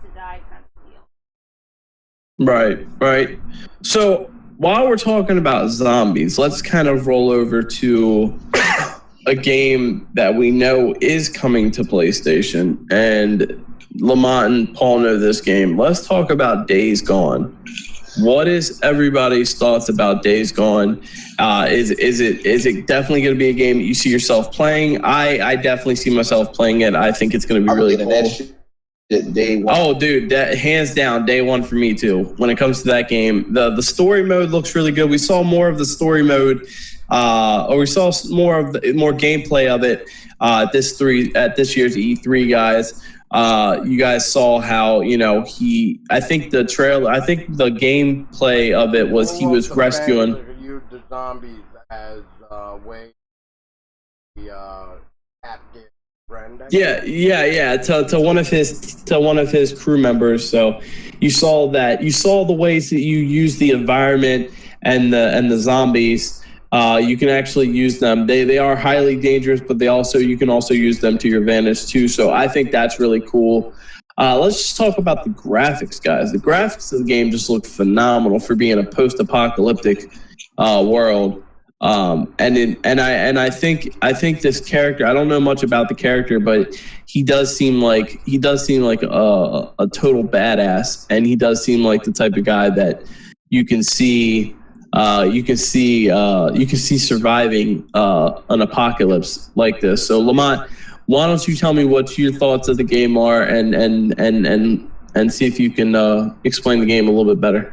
to Die kind of feel. Right. So while we're talking about zombies, let's kind of roll over to a game that we know is coming to PlayStation, and Lamont and Paul know this game. Let's talk about Days Gone. What is everybody's thoughts about Days Gone? Is it definitely going to be a game that you see yourself playing? I definitely see myself playing it. I think it's going to be really cool. Day one. Oh, dude, that hands down day one for me too. When it comes to that game, the story mode looks really good. We saw more of the story mode, or we saw more gameplay of it at this year's E3, guys. You guys saw how I think the gameplay of it was he was rescuing. Use the zombies as way active. Yeah. To one of his crew members. So you saw the ways that you use the environment and the zombies. You can actually use them. They are highly dangerous, but you can also use them to your advantage too. So I think that's really cool. Let's just talk about the graphics, guys. The graphics of the game just look phenomenal for being a post-apocalyptic world. I think this character, I don't know much about the character, but he does seem like a total badass, and he does seem like the type of guy that you can see surviving an apocalypse like this. So Lamont, why don't you tell me what your thoughts of the game are, and see if you can explain the game a little bit better.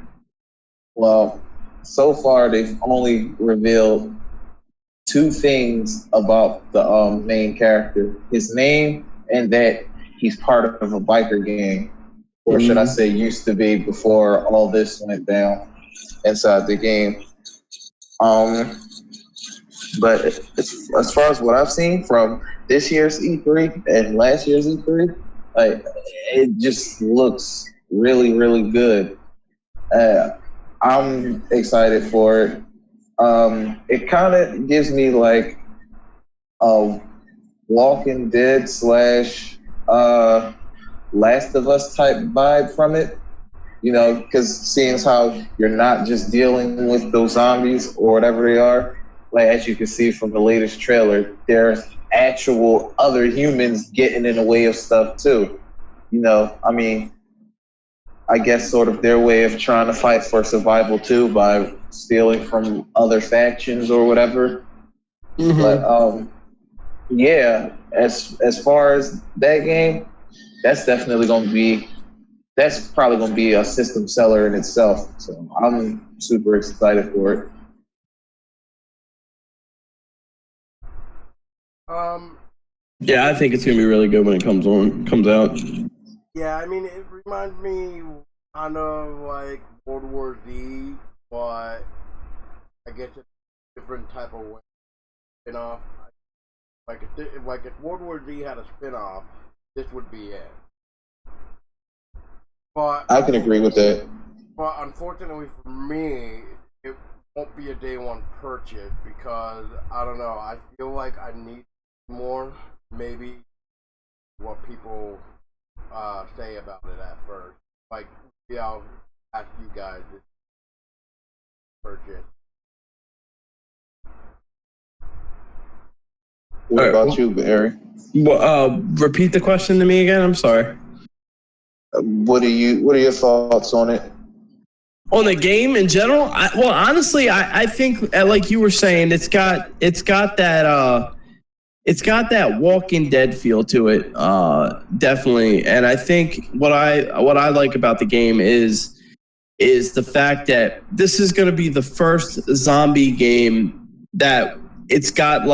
Well, so far they've only revealed 2 things about the main character: his name and that he's part of a biker gang, or should I say used to be before all this went down inside the game. But as far as what I've seen from this year's E3 and last year's E3, it just looks really, really good. I'm excited for it. It kind of gives me like a Walking Dead / Last of Us type vibe from it. Because seeing as how you're not just dealing with those zombies or whatever they are, like as you can see from the latest trailer, there's actual other humans getting in the way of stuff too. I guess sort of their way of trying to fight for survival too by stealing from other factions or whatever. Mm-hmm. But yeah, as far as that game, that's probably going to be a system seller in itself. So I'm super excited for it. Yeah, I think it's gonna be really good when it comes out. Yeah, I mean, it reminds me kind of like World War Z, but I guess it's a different type of way. Spin-off. Like if World War Z had a spin-off, this would be it. But I can agree with that. But unfortunately for me, it won't be a day one purchase because I don't know. I feel like I need more. Maybe what people say about it at first. Like, yeah, I'll ask you guys this purchase. What about you, Barry? Well, repeat the question to me again. I'm sorry. What are your thoughts on it? On the game in general? Honestly, I think like you were saying, it's got that Walking Dead feel to it, definitely. And I think what I like about the game is the fact that this is going to be the first zombie game that it's kind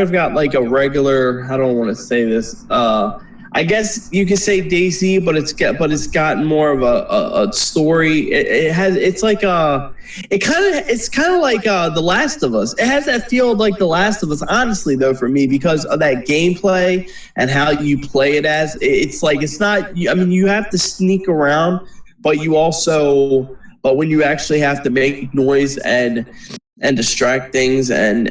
of got like a regular. I don't want to say this. I guess you could say DayZ, but it's gotten more of a story. It's kind of like The Last of Us. It has that feel like The Last of Us, honestly, though, for me, because of that gameplay and how you play it as. It's like it's not. I mean, you have to sneak around, but when you actually have to make noise and distract things and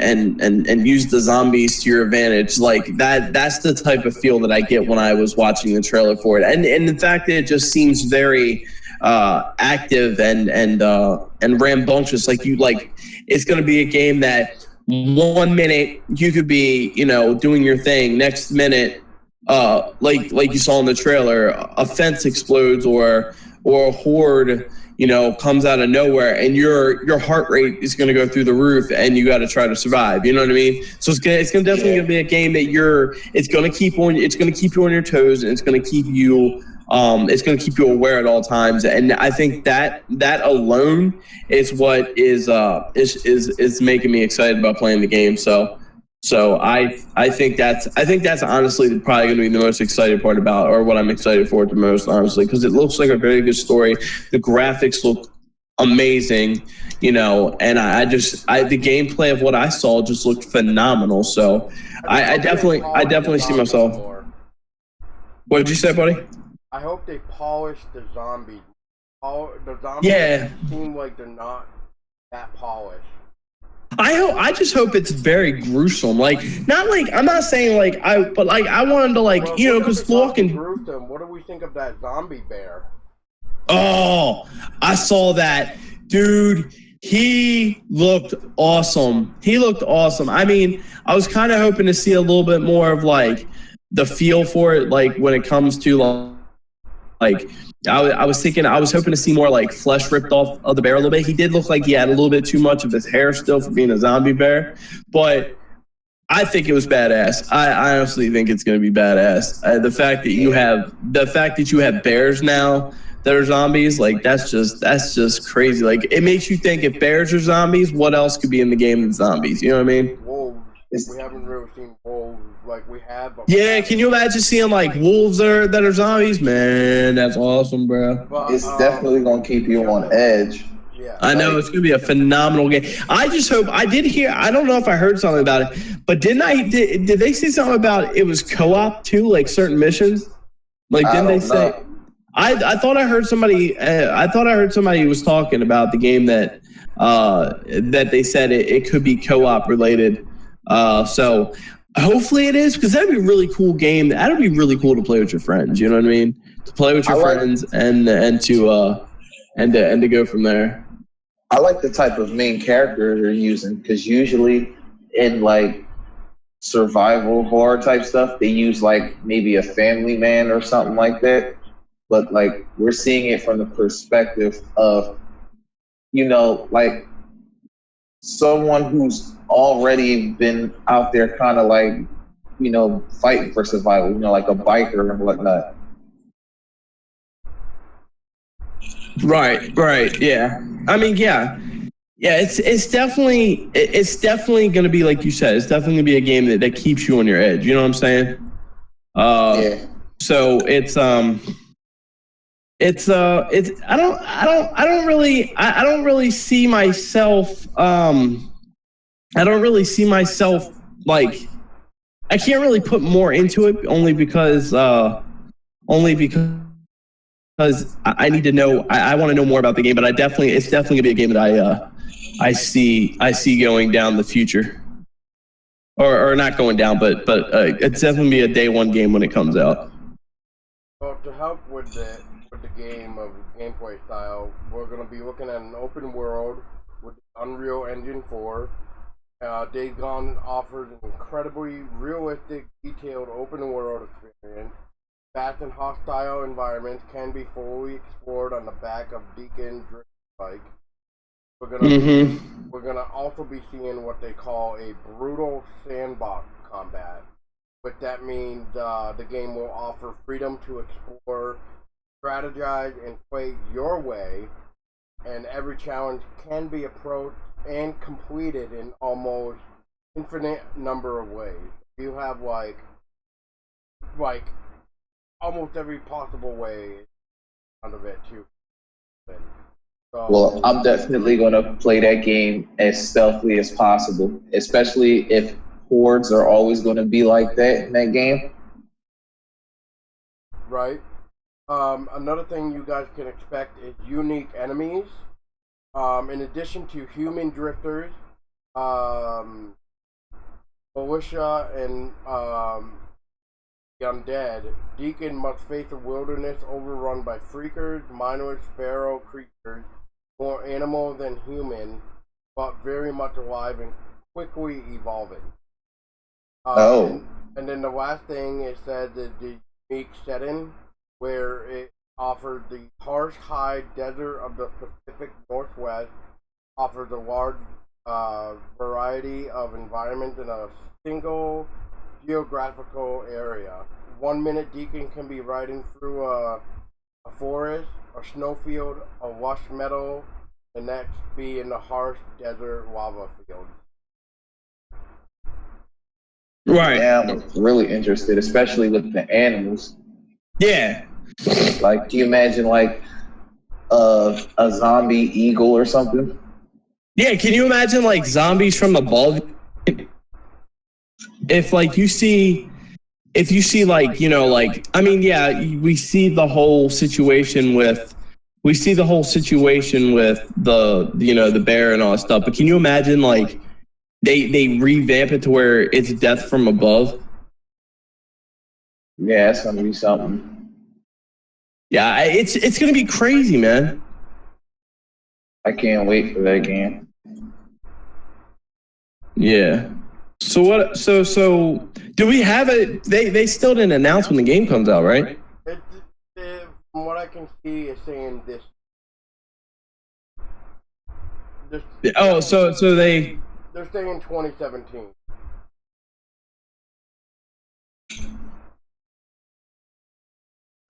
use the zombies to your advantage, like that's the type of feel that I get when I was watching the trailer for it. And the fact that it just seems very active and rambunctious, like it's going to be a game that 1 minute you could be doing your thing, next minute like you saw in the trailer, a fence explodes or a horde comes out of nowhere, and your heart rate is going to go through the roof, and you got to try to survive. You know what I mean? So it's definitely going to be a game that it's going to keep you on your toes, and it's going to keep you aware at all times. And I think that alone is what is making me excited about playing the game. So I think that's honestly probably going to be the most excited part about, or what I'm excited for the most, honestly, because it looks like a very good story. The graphics look amazing, and the gameplay of what I saw just looked phenomenal. So I definitely see myself. What did you say, buddy? I hope they polish the zombies. The zombies seem like they're not that polished. I just hope it's very gruesome. I'm not saying but I wanted to because walking. Gruesome. What do we think of that zombie bear? Oh, I saw that, dude. He looked awesome. I mean, I was kind of hoping to see a little bit more of the feel for it, when it comes to I was hoping to see more flesh ripped off of the bear a little bit. He did look like he had a little bit too much of his hair still for being a zombie bear, but I think it was badass. I honestly think it's going to be badass. The fact that you have bears now that are zombies, that's just crazy. It makes you think, if bears are zombies, what else could be in the game than zombies? You know what I mean? Wolves. We haven't really seen wolves like we have. Yeah, can you imagine seeing wolves that are zombies? Man, that's awesome, bro. But, it's definitely gonna keep you on edge. Yeah, I know it's gonna be a phenomenal game. I just hope. I did hear. I don't know if I heard something about it, but did they say something about it was co-op too, certain missions? Didn't they say? I thought I heard somebody. I thought I heard somebody was talking about the game that they said it could be co-op related. So hopefully it is, because that'd be a really cool game. That'd be really cool to play with your friends. You know what I mean? To play with your friends and to go from there. I like the type of main character they're using, because usually in survival horror type stuff, they use maybe a family man or something like that. But we're seeing it from the perspective of, someone who's already been out there kind of fighting for survival, like a biker and whatnot. Right, yeah. I mean, yeah, it's definitely going to be, like you said, it's definitely going to be a game that keeps you on your edge. You know what I'm saying? Yeah. So it's I don't really see myself I can't really put more into it, only because I need to know. I want to know more about the game, but it's definitely gonna be a game that I see going down the future, or not going down, but it's definitely be a day one game when it comes out. Well, to help with the game of gameplay style, we're gonna be looking at an open world with Unreal Engine 4. Days Gone offers an incredibly realistic, detailed open world experience. Fast and hostile environments can be fully explored on the back of Deacon Drift Bike. We're gonna also be seeing what they call a brutal sandbox combat. What that means, the game will offer freedom to explore, strategize, and play your way, and every challenge can be approached and completed in almost infinite number of ways. You have like almost every possible way out of it too. So, well, I'm definitely gonna play that game as stealthily as possible, especially if hordes are always gonna be like that in that game. Right. Another thing you guys can expect is unique enemies. In addition to human drifters, militia, and the undead, Deacon must face a wilderness overrun by freakers, mindless feral creatures, more animal than human, but very much alive and quickly evolving. And then the last thing is that the unique setting, where offers the harsh, high desert of the Pacific Northwest, offers a large variety of environments in a single geographical area. 1 minute Deacon can be riding through a forest, a snowfield, a lush meadow, the next be in the harsh desert lava field. Right. Yeah, I'm really interested, especially with the animals. Yeah. Like, do you imagine like a zombie eagle or something? Yeah, can you imagine like zombies from above? If like you see if you see like, you know, like I mean, yeah, we see the whole situation with the you know, the bear and all that stuff. But can you imagine like they revamp it to where it's death from above? Yeah, it's gonna be something. Yeah, it's gonna be crazy, man. I can't wait for that game. Yeah. So what? So do we have it? They still didn't announce when the game comes out, right? From what I can see, it's saying this. Oh, so they. They're saying 2017.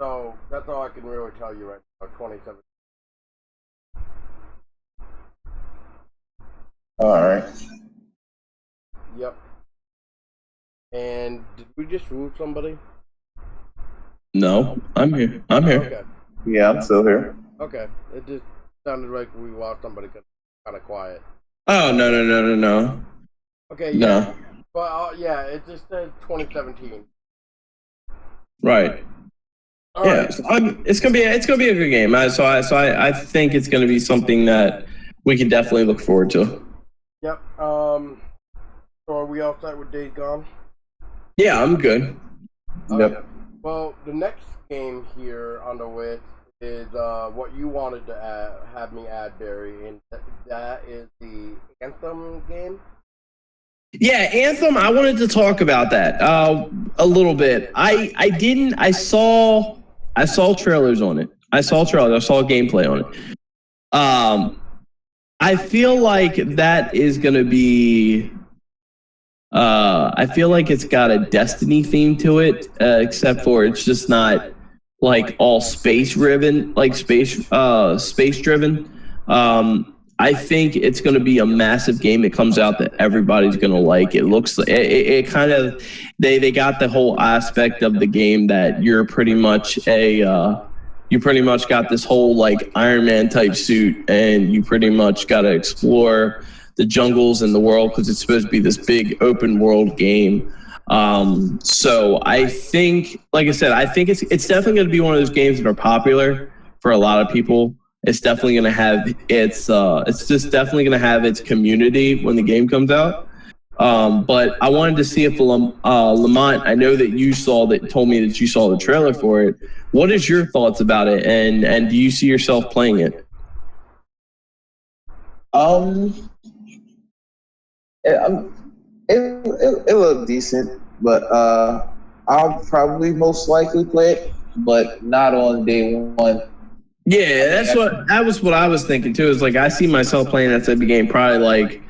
So that's all I can really tell you right now. 2017. All right. Yep. And did we just lose somebody? No, I'm here. I'm here. Okay. Yeah, I'm still here. Okay. It just sounded like we lost somebody kind of quiet. Oh no. Okay. Yeah. No. But yeah, it just said 2017. Right. All Yeah. right. So it's gonna be a good game. I think it's gonna be something that we can definitely look forward to. Yep. So are we all set with Days Gone? Yeah, I'm good. Yep. Well, the next game here on the list is what you wanted to have me add, Barry, and that is the Anthem game. Yeah, Anthem. I wanted to talk about that a little bit. I didn't. I saw trailers on it. I saw gameplay on it. I feel like that is gonna be. I feel like it's got a Destiny theme to it, except for it's just not like all space driven, like space driven. I think it's going to be a massive game that comes out that everybody's going to like. It looks like it kind of they got the whole aspect of the game that you're pretty much you pretty much got this whole like Iron Man type suit, and you pretty much got to explore the jungles in the world because it's supposed to be this big open world game. So I think, like I said, I think it's definitely going to be one of those games that are popular for a lot of people. It's definitely going to have it's just definitely going to have its community when the game comes out. But I wanted to see if Lamont, I know that told me that you saw the trailer for it. What is your thoughts about it, and do you see yourself playing it? It looked decent, but I'll probably most likely play it, but not on day one. Yeah, that was what I was thinking too. Is like I see myself playing that type of game probably like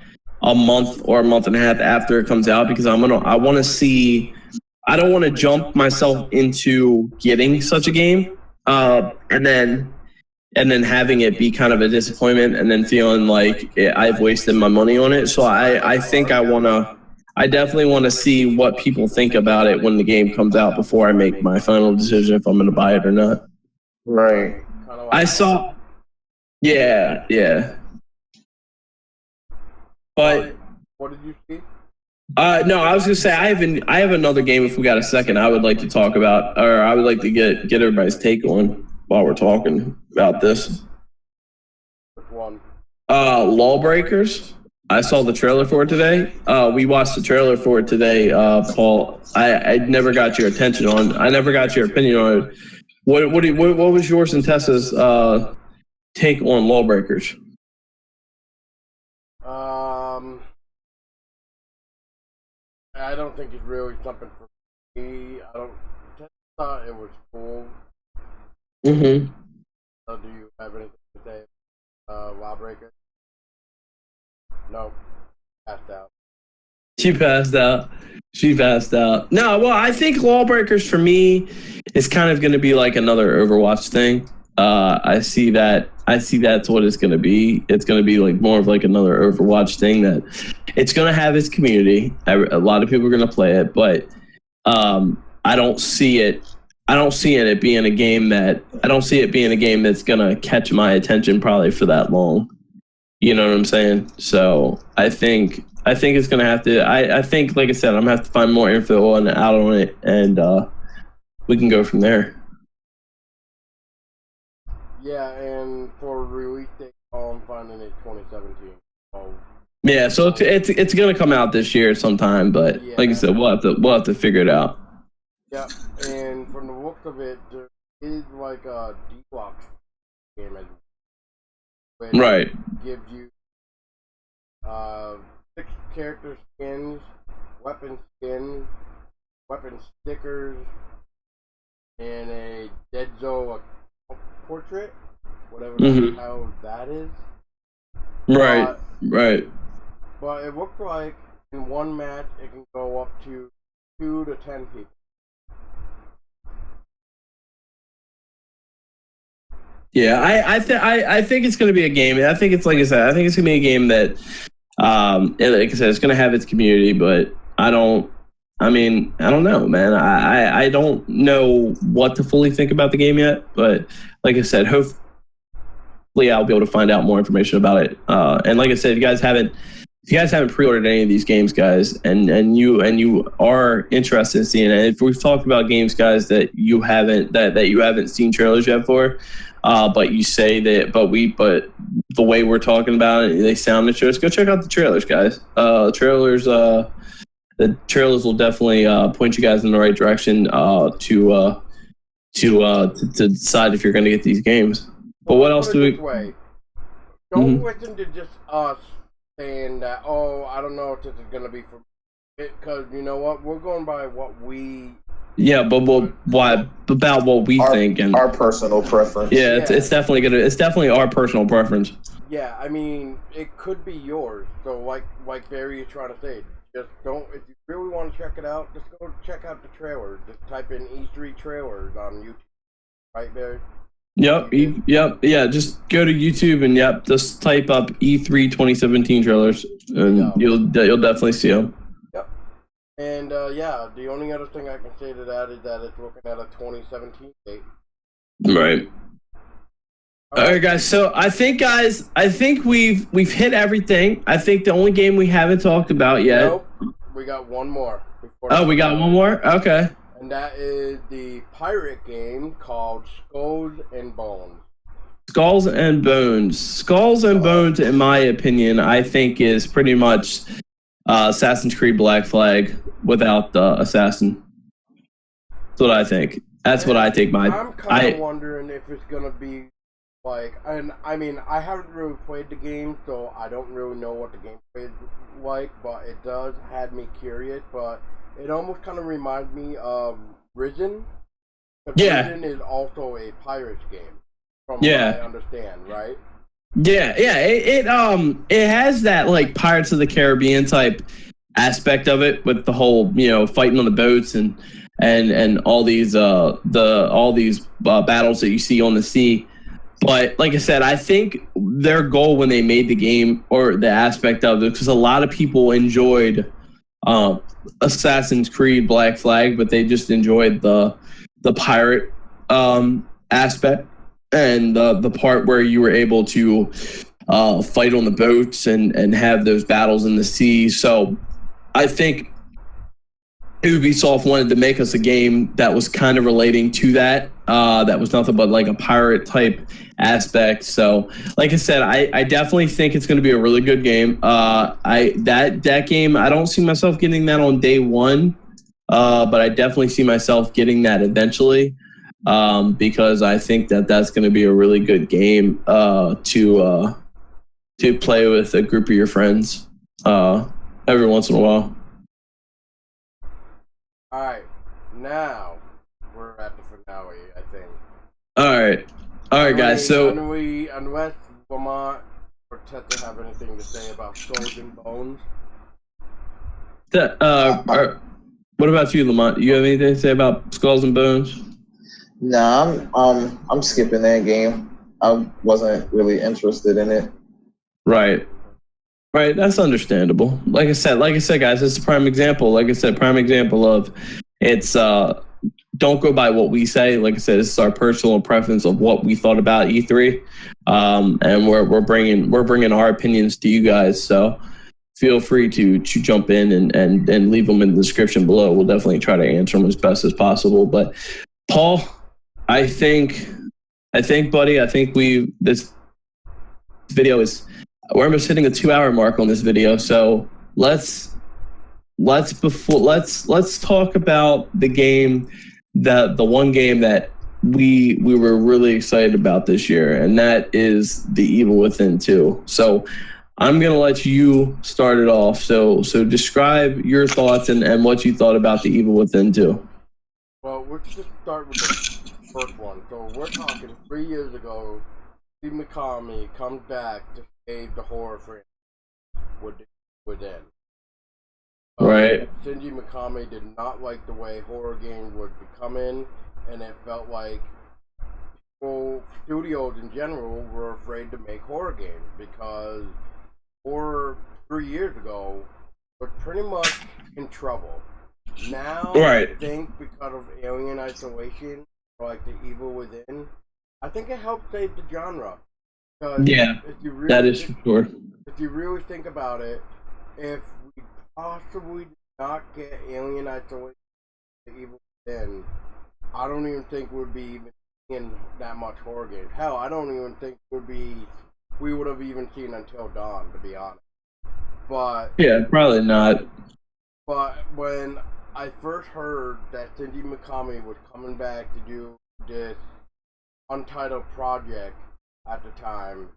a month or a month and a half after it comes out, because I want to see. I don't want to jump myself into getting such a game, and then having it be kind of a disappointment, and then feeling like I've wasted my money on it. So I think I definitely want to see what people think about it when the game comes out before I make my final decision if I'm going to buy it or not. Right. I saw. Yeah. But what did you see? no, I was gonna say I have another game if we got a second I would like to talk about, or I would like to get everybody's take on while we're talking about this. Which one? Lawbreakers. I saw the trailer for it today. We watched the trailer for it today, Paul. I never got your attention on. I never got your opinion on it. What was yours and Tessa's take on Lawbreakers? I don't think it's really something for me. I thought it was cool. Mm-hmm. So do you have anything to say? Lawbreaker? No, passed out. She passed out. She passed out. No, well, I think Lawbreakers for me is kind of going to be like another Overwatch thing. I see that. I see that's what it's going to be. It's going to be like more of like another Overwatch thing that it's going to have its community. A lot of people are going to play it, but I don't see it. I don't see it being a game that I don't see it being a game that's going to catch my attention probably for that long. You know what I'm saying? So I think it's gonna have to. I think, like I said, I'm gonna have to find more info out on it, and we can go from there. Yeah, and for release date, I'm finding it 2017. Oh, Yeah, so it's gonna come out this year sometime, but yeah. like I said, we'll have to figure it out. Yeah, and from the looks of it, there is like a deluxe game, which Right. gives you 6 character skins, weapon skins, weapon stickers, and a Dead Zoe portrait, whatever the hell that is. Right. Right. But it looks like in one match it can go up to 2 to 10 people. Yeah, I think it's going to be a game. I think it's like I said. I think it's going to be a game that, and like I said, it's going to have its community. But I don't. I mean, I don't know, man. I don't know what to fully think about the game yet. But like I said, hopefully I'll be able to find out more information about it. And like I said, if you guys haven't pre-ordered any of these games, guys, and you are interested in seeing it, if we've talked about games, guys, that you haven't seen trailers yet for, but you say that, but the way we're talking about it, they sound interesting. Go check out the trailers, guys. The trailers will definitely point you guys in the right direction to decide if you're going to get these games. But what else do we? Way. Don't listen to just us saying that. Oh, I don't know if this is gonna be for it, because you know what? We're going by what we. Yeah, but why about what we think and our personal preference. Yeah, it's definitely our personal preference. Yeah, I mean, it could be yours. So, like Barry is trying to say, just don't. If you really want to check it out, just go check out the trailers. Just type in E3 trailers on YouTube. Right, Barry? Yep. Yeah, just go to YouTube and just type up E3 2017 trailers, and you'll definitely see them. Yep. And the only other thing I can say to that is that it's looking at a 2017 date. Right. All right, guys. So I think we've hit everything. I think the only game we haven't talked about yet. Nope. We got one more. We got one more? Okay. And that is the pirate game called Skulls and Bones. Skulls and Bones. Skulls and Bones, in my opinion, I think is pretty much Assassin's Creed Black Flag without the assassin. That's what I think. That's what I think. I'm kind of wondering if it's gonna be like, and I mean, I haven't really played the game, so I don't really know what the gameplay is like. But it does had me curious. But it almost kind of reminds me of Risen. Risen is also a Pirates game, from what I understand, right? Yeah. It has that like Pirates of the Caribbean type aspect of it, with the whole fighting on the boats and all these battles that you see on the sea. But like I said, I think their goal when they made the game, or the aspect of it, because a lot of people enjoyed Assassin's Creed Black Flag, but they just enjoyed the pirate aspect, and the part where you were able to fight on the boats and have those battles in the sea. So I think Ubisoft wanted to make us a game that was kind of relating to that. That was nothing but like a pirate type aspect. So, like I said, I definitely think it's going to be a really good game. That game, I don't see myself getting that on day one, but I definitely see myself getting that eventually, because I think that's going to be a really good game to play with a group of your friends every once in a while. Alright, now we're at the finale, I think. All right, guys. So unless Lamont or Tessa have anything to say about Skulls and Bones. What about you, Lamont? You have anything to say about Skulls and Bones? Nah, I'm skipping that game. I wasn't really interested in it. Right. That's understandable. Like I said, guys, it's a prime example. Like I said, prime example of it's don't go by what we say. Like I said, this is our personal preference of what we thought about E3, and we're bringing our opinions to you guys. So feel free to jump in and leave them in the description below. We'll definitely try to answer them as best as possible. But Paul, I think, buddy, this video is, we're almost hitting a 2-hour mark on this video. So let's talk about the game, the one game that we were really excited about this year, and that is The Evil Within 2. So I'm gonna let you start it off. So describe your thoughts and what you thought about The Evil Within 2. Well, let's just start with the first one. So we're talking 3 years ago. Steve Mikami comes back to save the horror franchise Within. Right. Shinji Mikami did not like the way horror games were becoming, and it felt like studios in general were afraid to make horror games because horror 3 years ago was pretty much in trouble. Now, right. I think because of Alien Isolation, or like The Evil Within, I think it helped save the genre. Yeah, that is for sure. If you really think about it, if we possibly did not get Alien Isolation, The Evil Within, I don't even think we'd be even in that much horror games. Hell, I don't even think we would have even seen Until Dawn, to be honest. But yeah, probably not. But when I first heard that Shinji Mikami was coming back to do this untitled project at the time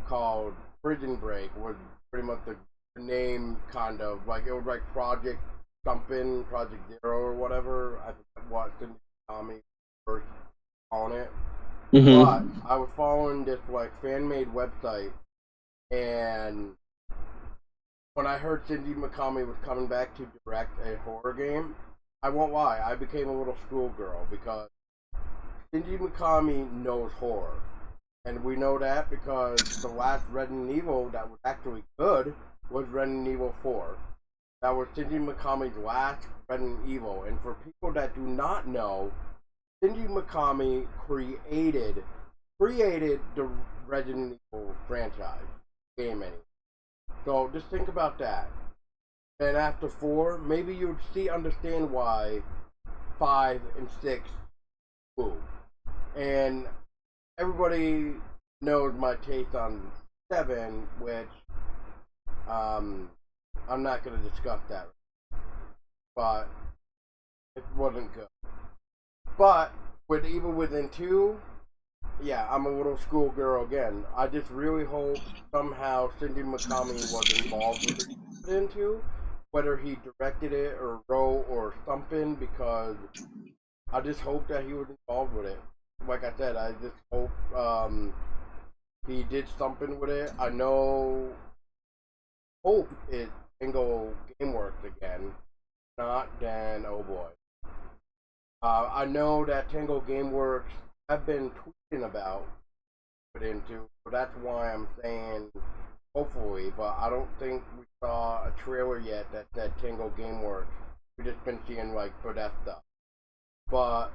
called Prison Break, was pretty much the name, kind of like it was like Project something, Project Zero or whatever. I forgot what Shinji Mikami first on it. But I was following this like fan-made website, and when I heard Shinji Mikami was coming back to direct a horror game, I won't lie, I became a little schoolgirl because Shinji Mikami knows horror. And we know that because the last Resident Evil that was actually good was Resident Evil 4. That was Shinji Mikami's last Resident Evil. And for people that do not know, Shinji Mikami created the Resident Evil franchise game anyway. So just think about that. And after 4, maybe you'd understand why 5 and 6 move. And everybody knows my take on 7, which I'm not going to discuss that. But it wasn't good. But with Evil Within 2, yeah, I'm a little schoolgirl again. I just really hope somehow Shinji Mikami was involved with Evil Within 2, whether he directed it or wrote or something, because I just hope that he was involved with it. Like I said, I just hope he did something with it. I hope it Tango Gameworks again. Not, then oh boy. I know that Tango Gameworks have been tweeting about Within 2, so that's why I'm saying hopefully, but I don't think we saw a trailer yet that said Tango Gameworks. We've just been seeing like Bethesda. But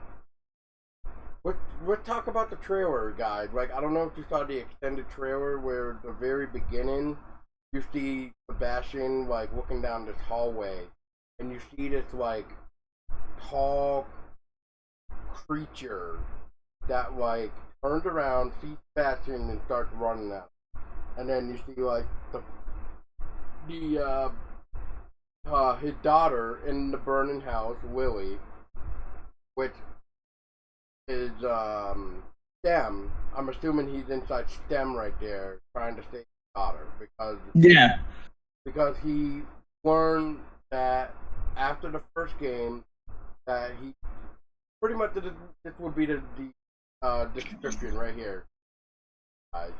let's talk about the trailer, guys. Like, I don't know if you saw the extended trailer where at the very beginning you see Sebastian like looking down this hallway, and you see this like tall creature that like turns around, sees Sebastian, and starts running at him. And then you see like his daughter in the burning house, Willie, which is STEM. I'm assuming he's inside STEM right there, trying to save his daughter because he learned that after the first game that he pretty much this would be the description right here, guys.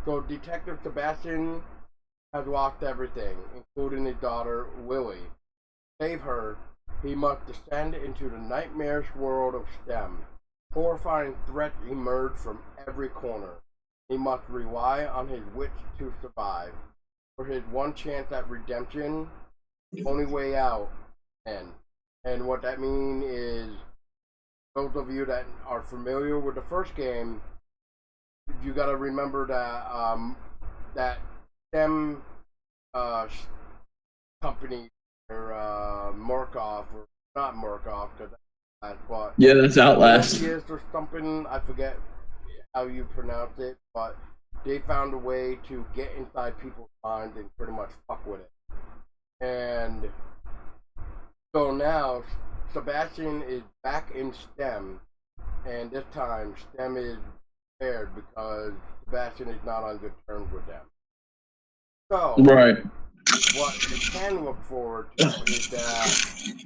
So Detective Sebastian has lost everything, including his daughter Willie. To save her, he must descend into the nightmarish world of STEM. Horrifying threats emerge from every corner. He must rely on his wits to survive. For his one chance at redemption, only way out, and what that means is, those of you that are familiar with the first game, you got to remember that that STEM company or Murkoff, or not Murkoff, because that's what. Yeah, that's Outlast. Or something, I forget how you pronounce it, but they found a way to get inside people's minds and pretty much fuck with it. And so now Sebastian is back in STEM, and this time STEM is prepared because Sebastian is not on good terms with them. So, right. What we can look forward to is that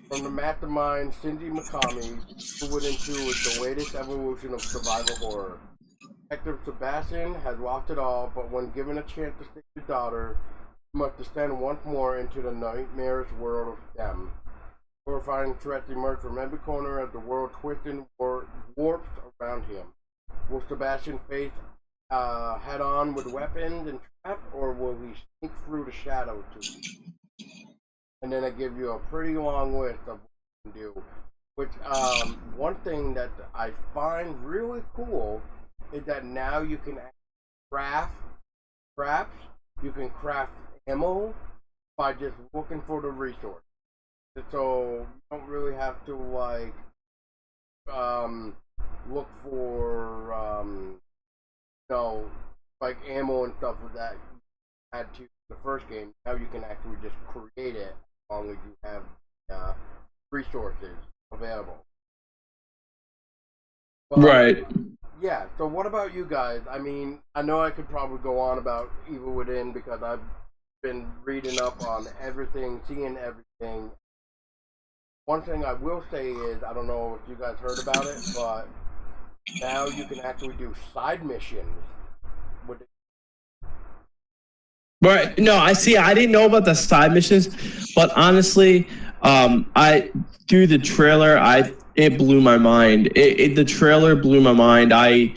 from the mastermind Cindy Mikami, Within 2 is the latest evolution of survival horror. Detective Sebastian has lost it all, but when given a chance to save his daughter, he must descend once more into the nightmarish world of STEM. Horrifying threats emerge from every corner as the world twists and warps around him. Will Sebastian face head-on with weapons and traps, or will he sneak through the shadows to? And then I give you a pretty long list of what you can do. Which one thing that I find really cool is that now you can craft traps. You can craft ammo by just looking for the resource. So you don't really have to like look for like ammo and stuff like that you had to the first game. Now you can actually just create it as long as you have resources available. But, right. Yeah, so what about you guys? I mean, I know I could probably go on about Evil Within because I've been reading up on everything, seeing everything. One thing I will say is, I don't know if you guys heard about it, but now you can actually do side missions with it. Right. No, I see. I didn't know about the side missions, but honestly, I through the trailer, it blew my mind. The trailer blew my mind. I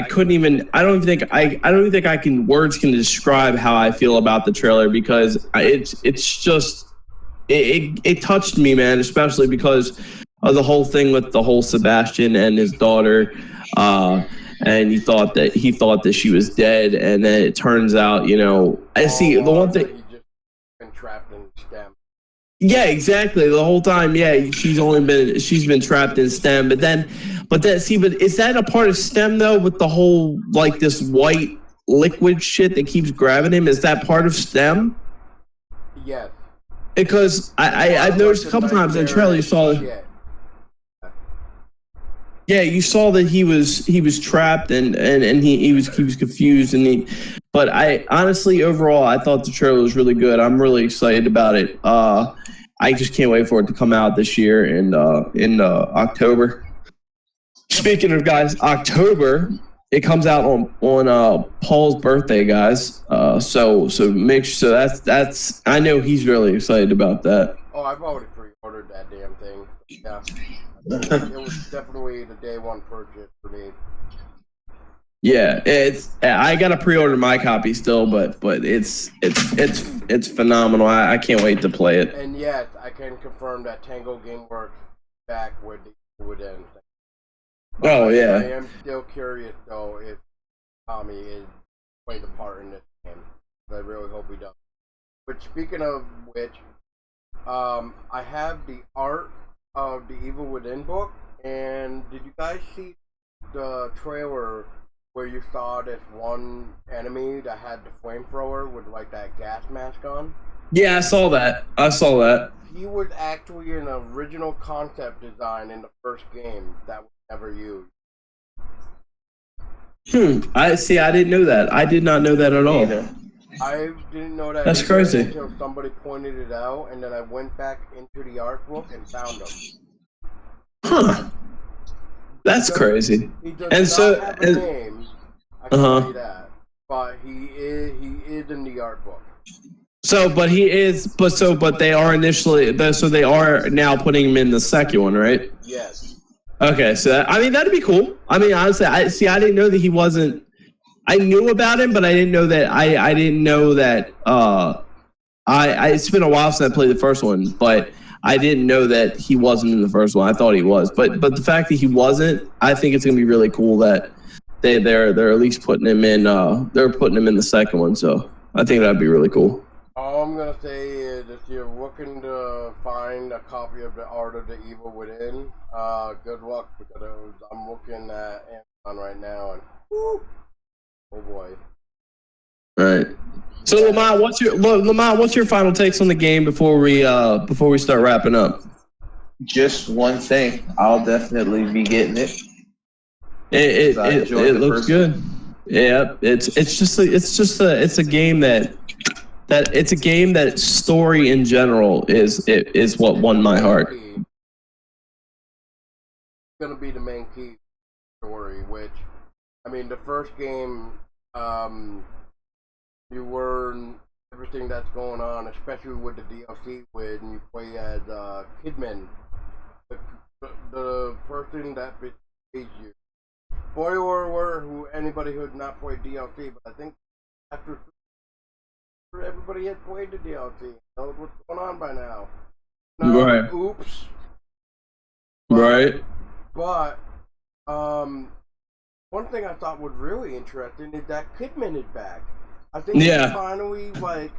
couldn't even. I don't even think I can words can describe how I feel about the trailer because it's just it touched me, man. Especially because of the whole thing with the whole Sebastian and his daughter. And he thought that she was dead, and then it turns out, I see the one thing. He just been trapped in STEM. Yeah, exactly. The whole time, yeah, she's been trapped in STEM, but is that a part of STEM though? With the whole like this white liquid shit that keeps grabbing him, is that part of STEM? Yes. Because I've noticed a couple times in the trailer you saw. Yeah, you saw that he was trapped and he was confused but I honestly overall I thought the trailer was really good. I'm really excited about it. I just can't wait for it to come out this year in October. Speaking of guys, October it comes out on Paul's birthday, guys. So that's I know he's really excited about that. Oh, I've already pre-ordered that damn thing. Yeah. It was definitely the day one purchase for me. Yeah, I gotta pre-order my copy still, but it's phenomenal. I can't wait to play it. And yes, I can confirm that Tango Gameworks back with Within. Oh yeah. I am still curious though if Tommy is plays a part in this game. I really hope he does. But speaking of which, I have the art of the Evil Within book, and did you guys see the trailer where you saw this one enemy that had the flamethrower with like that gas mask on? Yeah, I saw that. He was actually an original concept design in the first game that was never used. I see. I didn't know that. I did not know that at all. I didn't know that. That's crazy. Until somebody pointed it out, and then I went back into the art book and found them. Huh. That's crazy. He does And not so, have a name. I can Uh-huh. tell you that. But he is in the art book. So, but they are they are now putting him in the second one, right? Yes. Okay, so that'd be cool. I mean, honestly, I didn't know that he wasn't. I knew about him, but I didn't know that. I didn't know that. It's been a while since I played the first one, but I didn't know that he wasn't in the first one. I thought he was, but the fact that he wasn't, I think it's gonna be really cool that they're at least putting him in. They're putting him in the second one, so I think that'd be really cool. All I'm gonna say is, if you're looking to find a copy of the Art of the Evil Within, good luck, because I'm looking at Amazon right now, and whoo, oh boy. All right. So Lamont, what's your final takes on the game before we start wrapping up? Just one thing, I'll definitely be getting it. It looks good. Yeah, it's a game that story in general is what won my heart. It's gonna be the main key story, which, I mean, the first game, you learn everything that's going on, especially with the DLC when you play as Kidman, the person that betrays you. Spoiler alert, anybody who has not played DLC, but I think after everybody has played the DLC, knows what's going on by now. No, Right. Oops. Right. But one thing I thought was really interesting is that Kidman is back. I think he finally like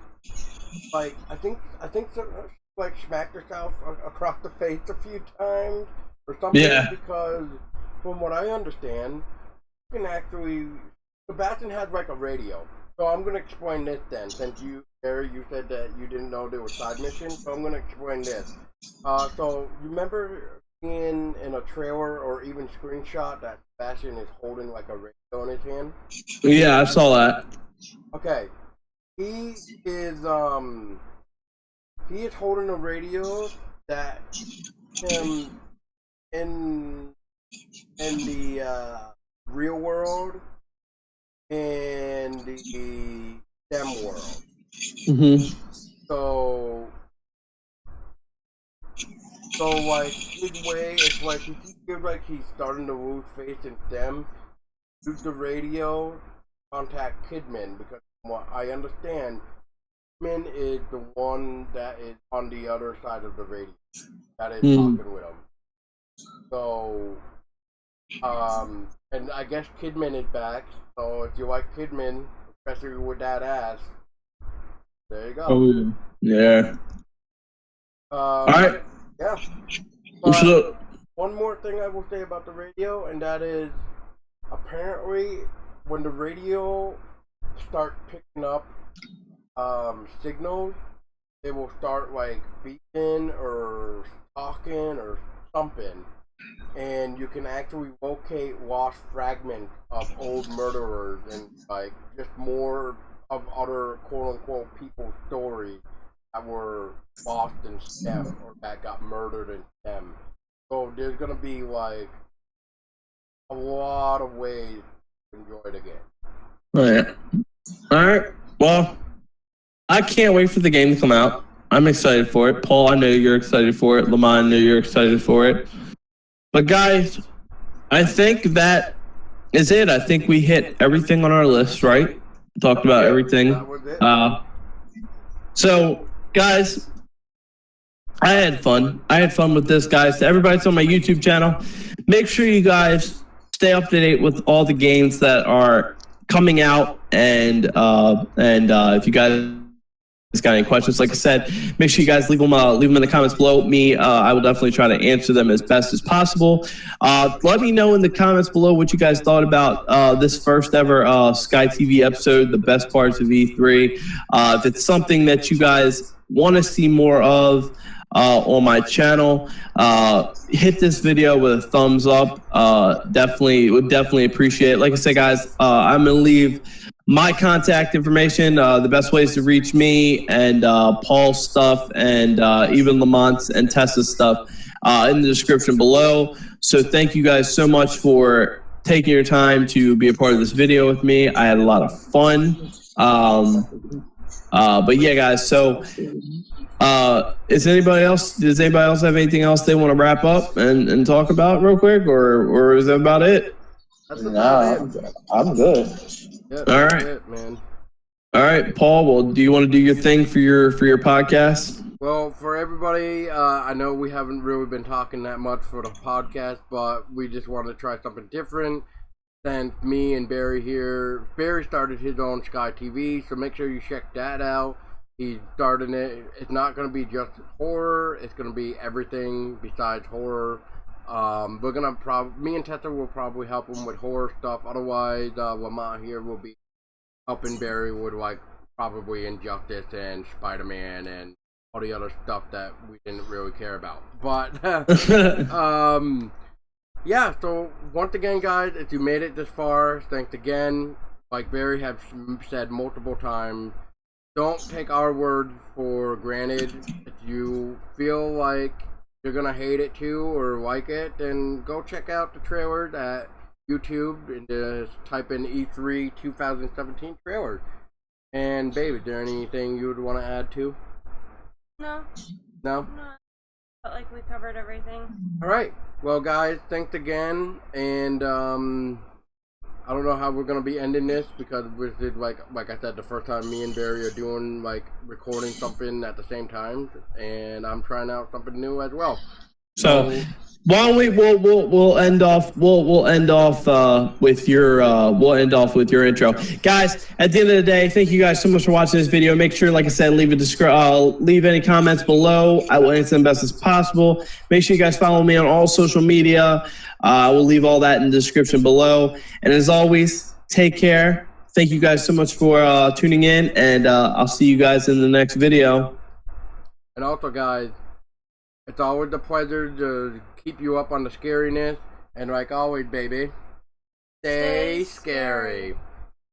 I think like smacked herself across the face a few times or something. Yeah. Because from what I understand, you can actually, Sebastian had like a radio. So I'm gonna explain this then, since Barry, you said that you didn't know there were side missions. So I'm gonna explain this. So you remember in a trailer or even screenshot that Sebastian is holding like a radio in his hand? Yeah, I saw that. Okay, he is holding a radio that him in the real world and the STEM world. Mm-hmm. So like his way, it's like he feels like he's starting to lose faith in STEM. Use the radio, contact Kidman, because from what I understand, Kidman is the one that is on the other side of the radio that is talking with him. So, and I guess Kidman is back. So if you like Kidman, especially with that ass, there you go. Oh yeah. All right. Yeah. So, one more thing I will say about the radio, and that is, apparently, when the radio start picking up signals, it will start like beeping or talking or something, and you can actually locate lost fragments of old murderers and like just more of other quote-unquote people's stories that were lost in STEM or that got murdered in STEM. So there's gonna be like a lot of ways to enjoy the game. All right. Well, I can't wait for the game to come out. I'm excited for it. Paul, I know you're excited for it. Lamont, I know you're excited for it. But guys, I think that is it. I think we hit everything on our list, right? Talked about everything. That was it. So, guys, I had fun. I had fun with this, guys. To everybody that's on my YouTube channel, make sure you guys stay up to date with all the games that are coming out, and if you guys got any questions, like I said, make sure you guys leave them in the comments below. I will definitely try to answer them as best as possible. Let me know in the comments below what you guys thought about this first ever Sky TV episode, the best parts of E3. If it's something that you guys want to see more of on my channel, hit this video with a thumbs up. Would definitely appreciate it. Like I said, guys, I'm gonna leave my contact information, the best ways to reach me and Paul's stuff, and even Lamont's and Tessa's stuff in the description below. So thank you guys so much for taking your time to be a part of this video with me. I had a lot of fun. But yeah, guys, so does anybody else have anything else they want to wrap up and talk about real quick, or is that about it? That's about it. I'm good. Yep, All that's right. it, man. All right, Paul. Well, do you want to do your thing for your podcast? Well, for everybody, I know we haven't really been talking that much for the podcast, but we just wanted to try something different. Since me and Barry here, Barry started his own Sky TV, so make sure you check that out. He's starting it. It's not going to be just horror. It's going to be everything besides horror. We're going to me and Tessa will probably help him with horror stuff. Otherwise, Lamont here will be helping Barry with like probably Injustice and Spider-Man and all the other stuff that we didn't really care about. But yeah, so once again, guys, if you made it this far, thanks again. Like Barry has said multiple times, don't take our word for granted. If you feel like you're gonna hate it too or like it, then go check out the trailers at YouTube and just type in E3 2017 trailer. And babe, is there anything you would want to add to? No. No? Felt like we covered everything. Alright. Well, guys, thanks again. And I don't know how we're gonna be ending this because we did like I said, the first time me and Barry are doing like recording something at the same time, and I'm trying out something new as well. So why don't we'll end off with your intro, guys. At the end of the day, thank you guys so much for watching this video. Make sure, like I said, leave any comments below. I will answer them best as possible. Make sure you guys follow me on all social media. We'll leave all that in the description below. And as always, take care. Thank you guys so much for tuning in, and I'll see you guys in the next video. And also, guys, it's always a pleasure to keep you up on the scariness. And like always, baby, stay scary.